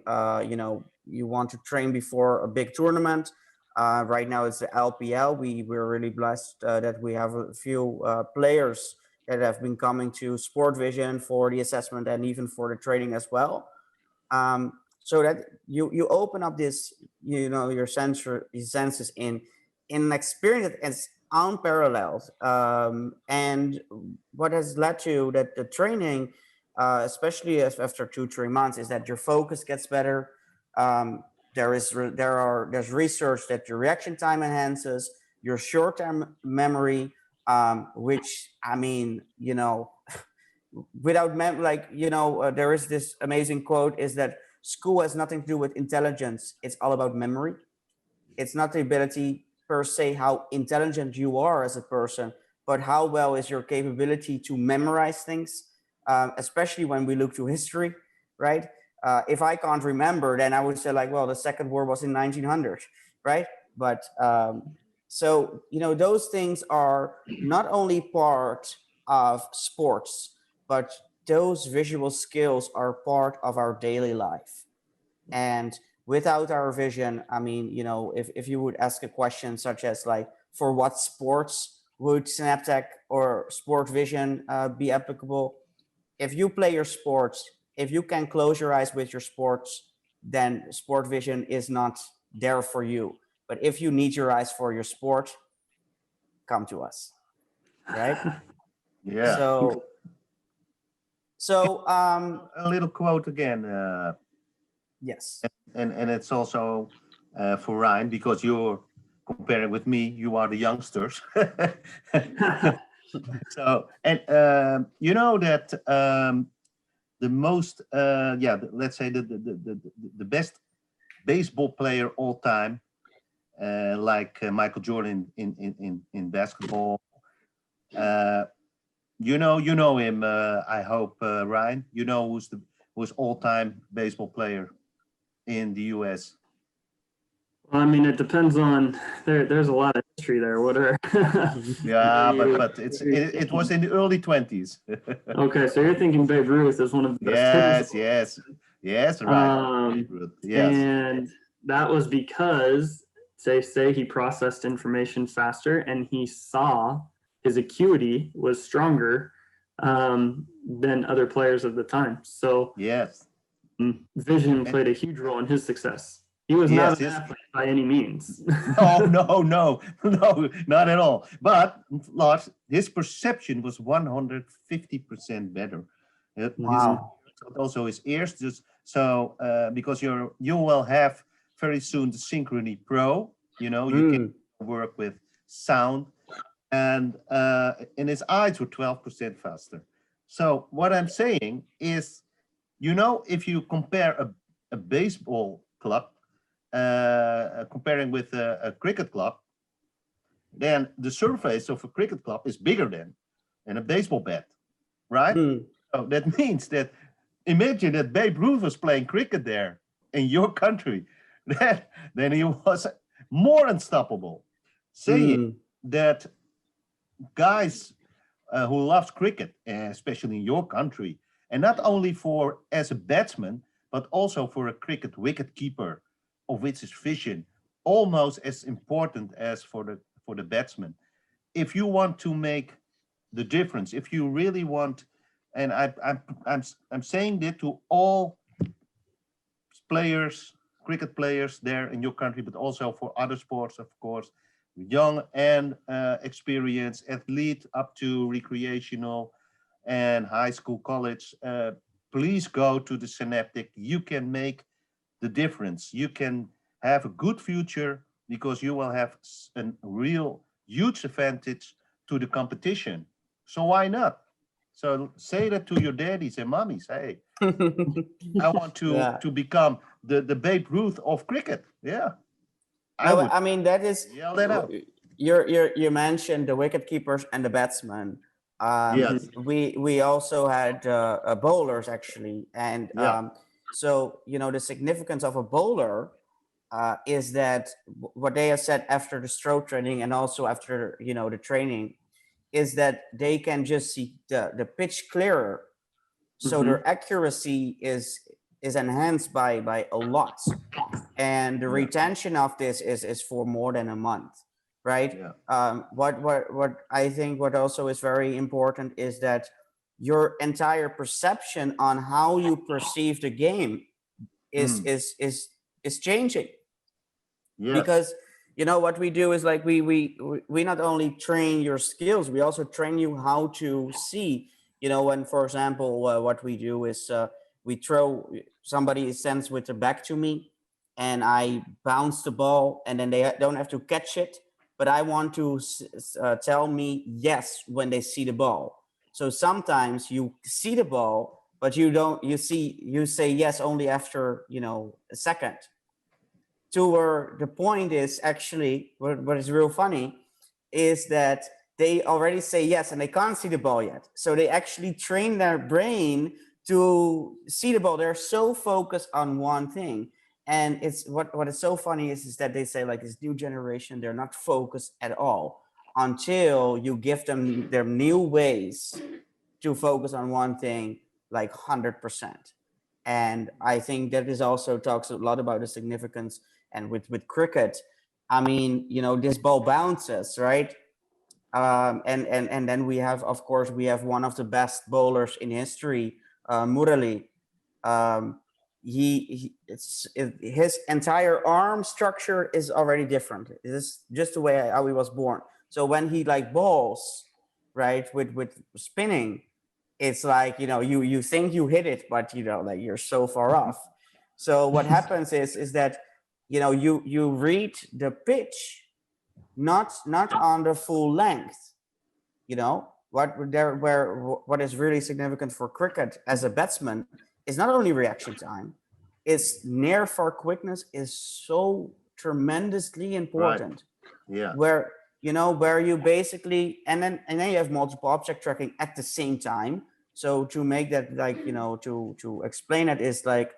you want to train before a big tournament, right now it's the LPL. We're really blessed that we have a few players that have been coming to Sport Vision for the assessment and even for the training as well. So that you open up this, your senses in an experience that is unparalleled. And what has led to that the training, especially after 2-3 months, is that your focus gets better. There's research that your reaction time enhances, your short-term memory, which I mean, without there is this amazing quote is that school has nothing to do with intelligence. It's all about memory. It's not the ability per se how intelligent you are as a person, but how well is your capability to memorize things, especially when we look to history, right? If I can't remember, then I would say like, well, the Second War was in 1900, right? But so, those things are not only part of sports, but those visual skills are part of our daily life. And without our vision, I mean, if you would ask a question such as like, for what sports would Senaptec or Sport Vision be applicable? If you play your sports, if you can close your eyes with your sports, then Sport Vision is not there for you. But if you need your eyes for your sport, come to us, right? Yeah. So A little quote again. yes. And it's also for Ryan, because you're comparing with me, you are the youngsters. So, and you know that the most, let's say the best baseball player all time, like Michael Jordan in basketball. You know him. I hope, Ryan. You know who's all-time baseball player in the U.S. Well, I mean, it depends on there's a lot of history there. What are Yeah, but it was in the early 20s. Okay, so you're thinking Babe Ruth is one of the best hitters. Yes, right. Yes. And that was because say he processed information faster and he saw his acuity was stronger than other players of the time. So yes, vision played a huge role in his success. He was not an athlete by any means. No, not at all. But Lars, his perception was 150% better. Wow. Also his ears, just so because you will have very soon the Synchrony Pro. You can work with sound, and his eyes were 12% faster. So what I'm saying is, if you compare a baseball club, comparing with a cricket club, then the surface of a cricket club is bigger than a baseball bat, right? So that means that, imagine that Babe Ruth was playing cricket there in your country, then he was more unstoppable. Saying that guys who loves cricket, especially in your country, and not only for as a batsman, but also for a cricket wicket keeper, of which is vision almost as important as for the batsman. If you want to make the difference, if you really want, and I'm saying that to all players, cricket players there in your country, but also for other sports, of course, young and experienced athlete up to recreational and high school, college, please go to the Senaptec. You can make the difference. You can have a good future because you will have a real huge advantage to the competition. So why not? So say that to your daddies and mommies. Hey, I want to become the Babe Ruth of cricket. Yeah. I mean, that is, yell that out. You mentioned the wicket keepers and the batsmen. Yes. We also had bowlers actually, and so the significance of a bowler is that what they have said after the stroke training and also after the training is that they can just see the pitch clearer. So their accuracy is enhanced by a lot. And the retention of this is for more than a month, right? What I think what also is very important is that your entire perception on how you perceive the game is changing. Because you know what we do is like we not only train your skills, we also train you how to see. You know, when for example what we do is we throw, somebody sends with the back to me and I bounce the ball and then they don't have to catch it, but I want to tell me yes when they see the ball. So sometimes you see the ball, but you don't, you say yes only after, you know, a second. To where the point is actually, what is real funny is that they already say yes and they can't see the ball yet. So they actually train their brain to see the ball. They're so focused on one thing. And it's what is so funny is that they say like this new generation, they're not focused at all until you give them their new ways to focus on one thing like 100%. And I think that is also talks a lot about the significance. And with cricket, I mean, you know, this ball bounces, right? And then we have, of course, we have one of the best bowlers in history, Murali. His entire arm structure is already different. It is just the way how he was born. So when he like bowls, right, with spinning, it's like, you know, you think you hit it, but you know, like you're so far off. So what happens is that, you know, you read the pitch not on the full length. You know, what is really significant for cricket as a batsman is not only reaction time, it's near far quickness is so tremendously important. Where, you know, where you basically, and then you have multiple object tracking at the same time. So to make that, like, you know, to explain it is like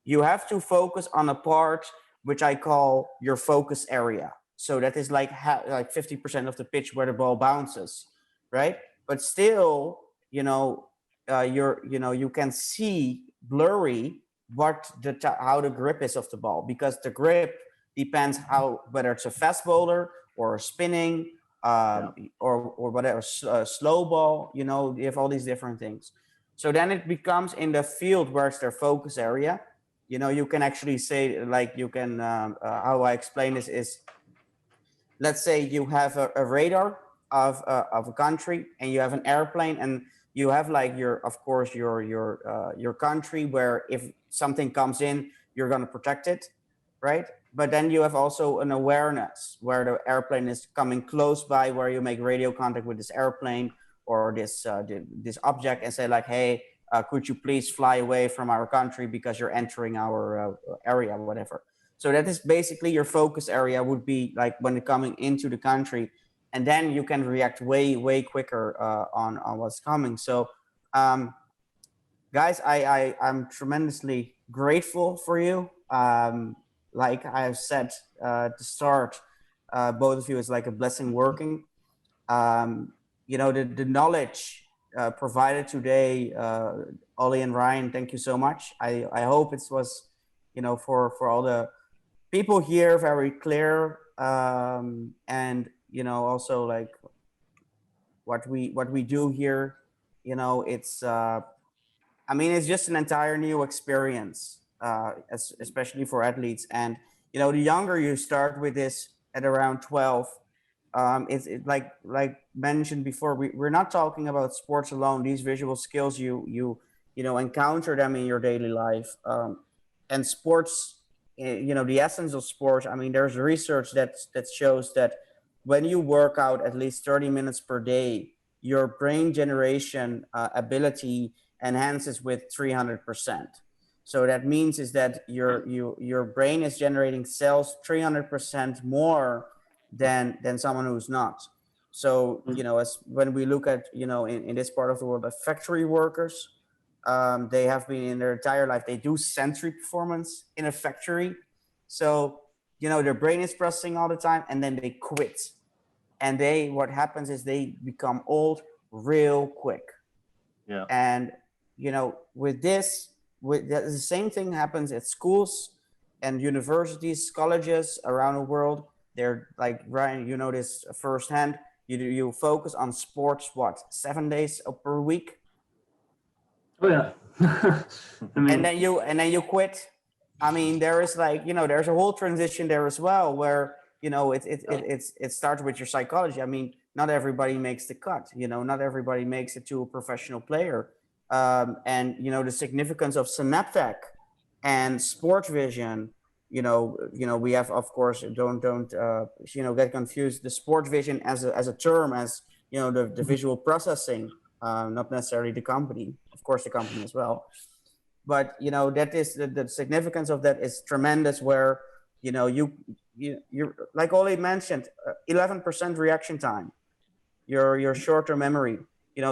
you have to focus on a part which I call your focus area. So that is like 50% of the pitch where the ball bounces, right? But still, you know, you can see blurry what how the grip is of the ball, because the grip depends how, whether it's a fast bowler or spinning or whatever, slow ball, you know, you have all these different things. So then it becomes in the field where it's their focus area. You know, you can actually say, like, you can, how I explain this is, let's say you have a radar of a country and you have an airplane and you have like your, of course, your country where if something comes in, you're going to protect it, right? But then you have also an awareness where the airplane is coming close by, where you make radio contact with this airplane or this object and say like, hey, could you please fly away from our country because you're entering our area or whatever. So that is basically your focus area would be like when you're coming into the country, and then you can react way quicker on what's coming. So guys, I'm tremendously grateful for you. Like I have said to start, both of you is like a blessing working. You know, the knowledge provided today, Olly and Ryan, thank you so much. I hope it was, you know, for all the people here, very clear, and you know, also like what we do here, you know, it's I mean, it's just an entire new experience, especially for athletes. And you know, the younger you start with this at around 12, it's like mentioned before, we're not talking about sports alone. These visual skills, you know, encounter them in your daily life, and sports, you know, the essence of sports. I mean, there's research that shows that when you work out at least 30 minutes per day, your brain generation ability enhances with 300%. So that means is that your brain is generating cells 300% more than someone who's not. So, you know, as when we look at, you know, in this part of the world, the factory workers, they have been in their entire life, they do sensory performance in a factory. So, you know, their brain is processing all the time and then they quit. and what happens is they become old real quick. Yeah. And with the same thing happens at schools and universities, colleges around the world. They're like, Ryan, you know this firsthand. You focus on sports 7 days per week, Oh yeah. I mean, and then you quit. I mean, there is there's a whole transition there as well, where it starts with your psychology. I mean, not everybody makes the cut. Not everybody makes it to a professional player. And the significance of Senaptec and Sport Vision. We have, of course, don't get confused. The Sport Vision as a term, as the visual processing, not necessarily the company. Of course, the company as well. But that is the significance of that is tremendous. Where you're like Olly mentioned, 11% reaction time, your short-term memory.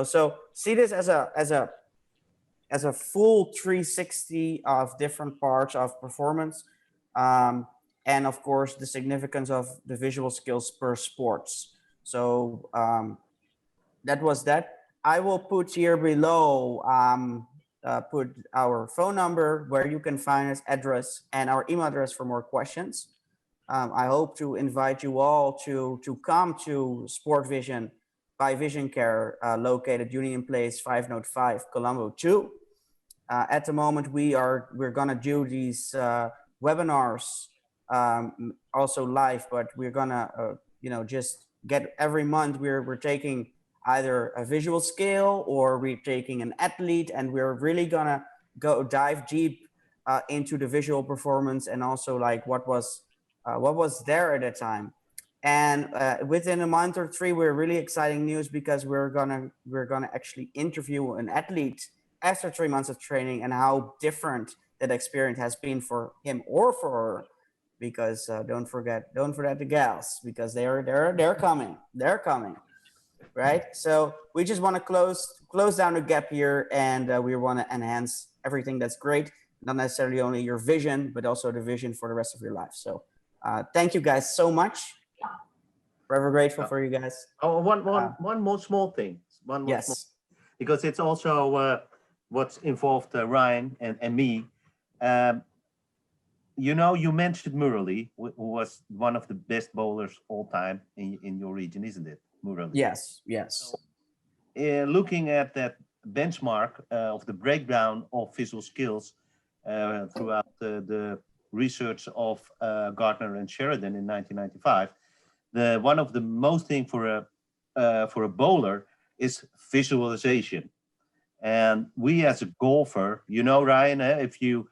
So see this as a full 360 of different parts of performance, and of course the significance of the visual skills per sports. So that was that. I will put here below. Put our phone number where you can find us, address, and our email address for more questions. I hope to invite you all to come to Sport Vision by Vision Care, located Union Place 505 Colombo 2. At the moment, we're gonna do these webinars also live, but we're gonna just get every month we're taking either a visual skill or we're taking an athlete, and we're really gonna dive deep into the visual performance and also like what was there at the time. And within a month or 3, we're really exciting news, because we're gonna actually interview an athlete after 3 months of training, and how different that experience has been for him or for her. Because don't forget the gals, because they're coming, right? So we just want to close down the gap here, and we want to enhance everything that's great, not necessarily only your vision, but also the vision for the rest of your life. So thank you guys so much. Forever grateful for you guys. Oh, one more small thing. Yes. Because it's also what's involved Ryan and me. You mentioned Murali, who was one of the best bowlers all time in your region, isn't it, Murali? Yes. So, looking at that benchmark of the breakdown of visual skills throughout the research of Gardner and Sheridan in 1995, one of the most thing for a bowler is visualization. And we as a golfer, Ryan, if you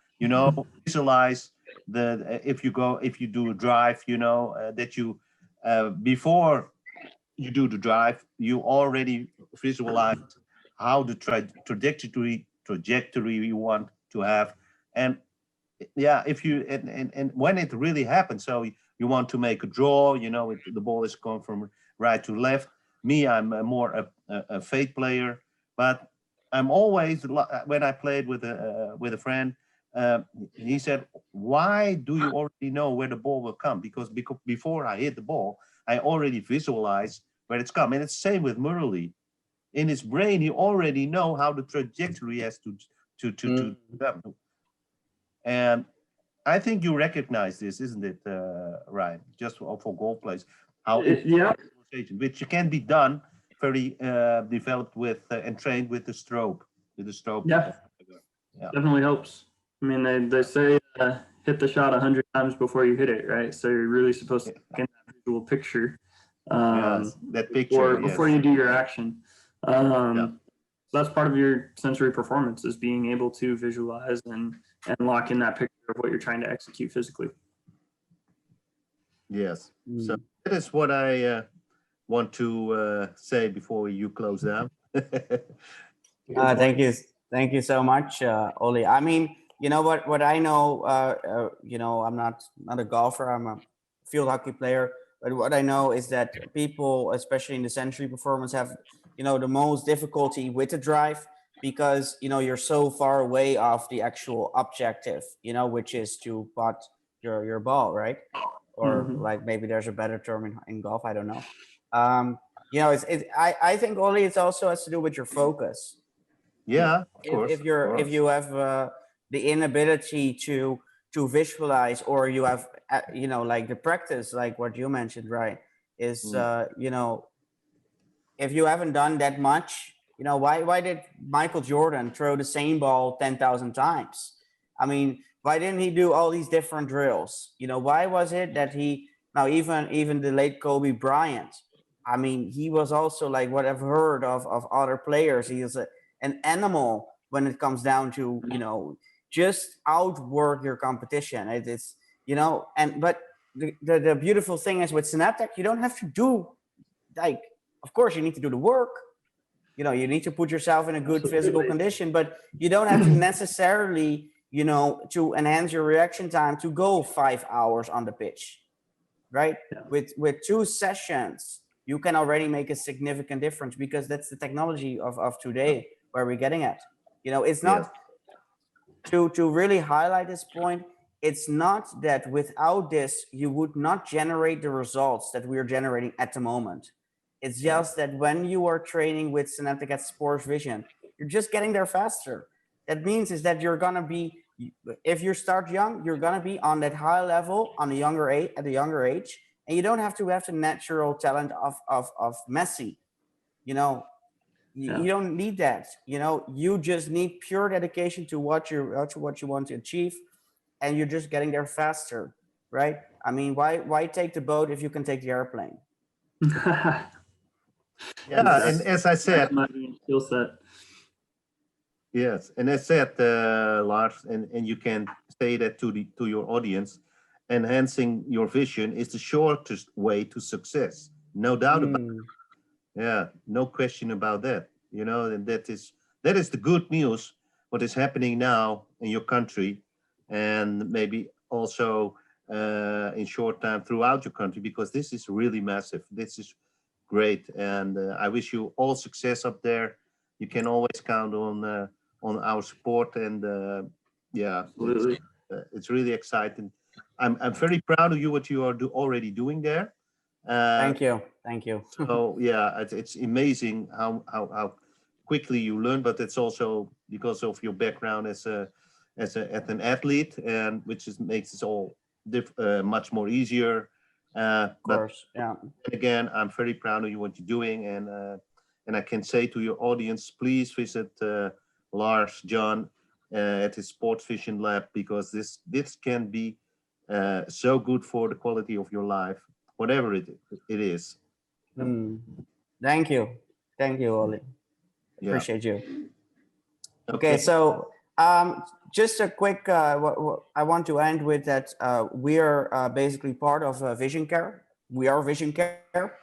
visualize if you do a drive, that you before you do the drive, you already visualize how the trajectory you want to have. And yeah, if you and when it really happens, so you want to make a draw, the ball is going from right to left. Me, I'm more a fade player, but I'm always, when I played with a friend, he said, why do you already know where the ball will come? Because before I hit the ball, I already visualize where it's come. And it's the same with Murali. In his brain, he already know how the trajectory has to come. And I think you recognize this, isn't it, Ryan? Just for golf players, which can be done very developed with and trained with the stroke. Yeah, definitely helps. I mean, they say hit the shot 100 times before you hit it, right? So you're really supposed to get that visual picture. That picture before you do your action. That's part of your sensory performance, is being able to visualize and lock in that picture of what you're trying to execute physically. Yes. So that is what I want to say before you close down. Thank you so much, Olly. I mean, what I know, I'm not a golfer, I'm a field hockey player, but what I know is that people, especially in the sensory performance, have the most difficulty with the drive, because you're so far away off the actual objective, which is to putt your ball, right? Or like maybe there's a better term in golf, I don't know. You know, I think Olly, it also has to do with your focus. Yeah, of course. If you have the inability to visualize, or you have you know, like the practice, like what you mentioned, right, is you know, if you haven't done that much, you know, why did Michael Jordan throw the same ball 10,000 times? I mean, why didn't he do all these different drills? You know, why was it that he, now even the late Kobe Bryant, I mean, he was also, like, what I've heard of other players, he is an animal when it comes down to, you know, just outwork your competition. It's, you know, and but the beautiful thing is with Senaptec, you don't have to do, like, of course you need to do the work, you know, you need to put yourself in a good physical condition, but you don't have to necessarily, you know, to enhance your reaction time to go 5 hours on the pitch, right? With 2 sessions you can already make a significant difference, because that's the technology of today where we're getting at. You know, it's not to really highlight this point, it's not that without this you would not generate the results that we're generating at the moment. It's just that when you are training with Senaptec at Sports Vision, you're just getting there faster. That means is that you're gonna be, if you start young, you're gonna be on that high level on a younger age, at a younger age, and you don't have to have the natural talent of Messi. You know, you don't need that. You know, you just need pure dedication to what you want to achieve, and you're just getting there faster, right? I mean, why take the boat if you can take the airplane? Yeah, and as I said, skill set. yes, and as said, Lars, and you can say that to your audience, enhancing your vision is the shortest way to success, no doubt about it. Yeah, no question about that. You know, and that is the good news. What is happening now in your country, and maybe also in short time throughout your country, because this is really massive. This is great, and I wish you all success up there. You can always count on our support, and yeah, it's really exciting. I'm very proud of you, what you are already doing there. Thank you. So yeah, it's amazing how quickly you learn, but it's also because of your background as an athlete, and which makes it all much more easier. Of course, yeah. Again, I'm very proud of you, what you're doing, and I can say to your audience, please visit Lars John at his Sports Vision Lab, because this can be so good for the quality of your life, whatever it is. Thank you, Olly. Appreciate you. Okay, so just a quick, I want to end with that we are basically part of Vision Care. We are Vision Care.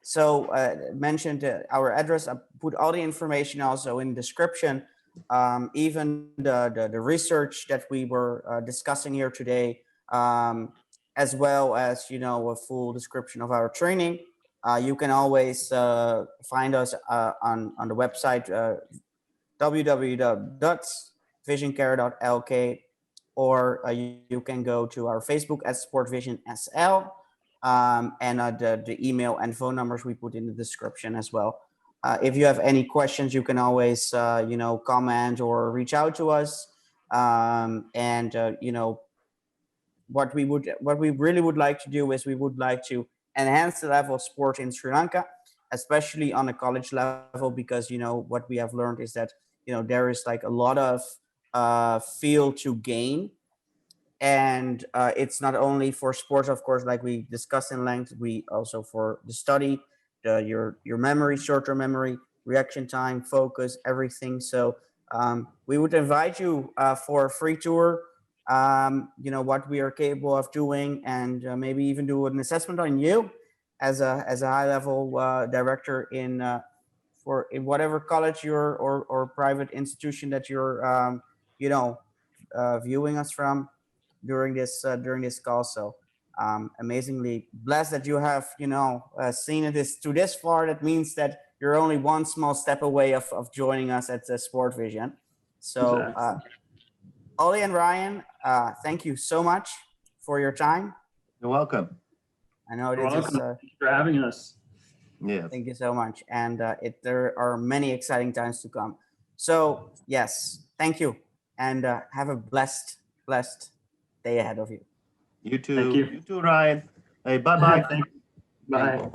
So mentioned our address. I put all the information also in the description. Even the research that we were discussing here today, as well as, you know, a full description of our training. You can always find us on the website www.visioncare.lk, or you can go to our Facebook at SportVisionSL, and the email and phone numbers we put in the description as well. If you have any questions, you can always you know, comment or reach out to us. And you know, what we really would like to do is we would like to enhance the level of sport in Sri Lanka, especially on a college level, because, you know, what we have learned is that, you know, there is like a lot of field to gain. And it's not only for sports, of course, like we discussed in length, we also for the study, your memory, short-term memory, reaction time, focus, everything. So we would invite you for a free tour, you know, what we are capable of doing, and maybe even do an assessment on you as a high-level director in whatever college you're or private institution that you're you know, viewing us from during this call. So amazingly blessed that you have, you know, seen it to this far. That means that you're only one small step away of joining us at Sport Vision. So Olly and Ryan, thank you so much for your time. You're welcome. I know You're welcome. Thanks for having us. Yes. Thank you so much. And there are many exciting times to come. So yes, thank you. And have a blessed day ahead of you. You too. Thank you. You too, Ryan. Hey, bye-bye. Bye.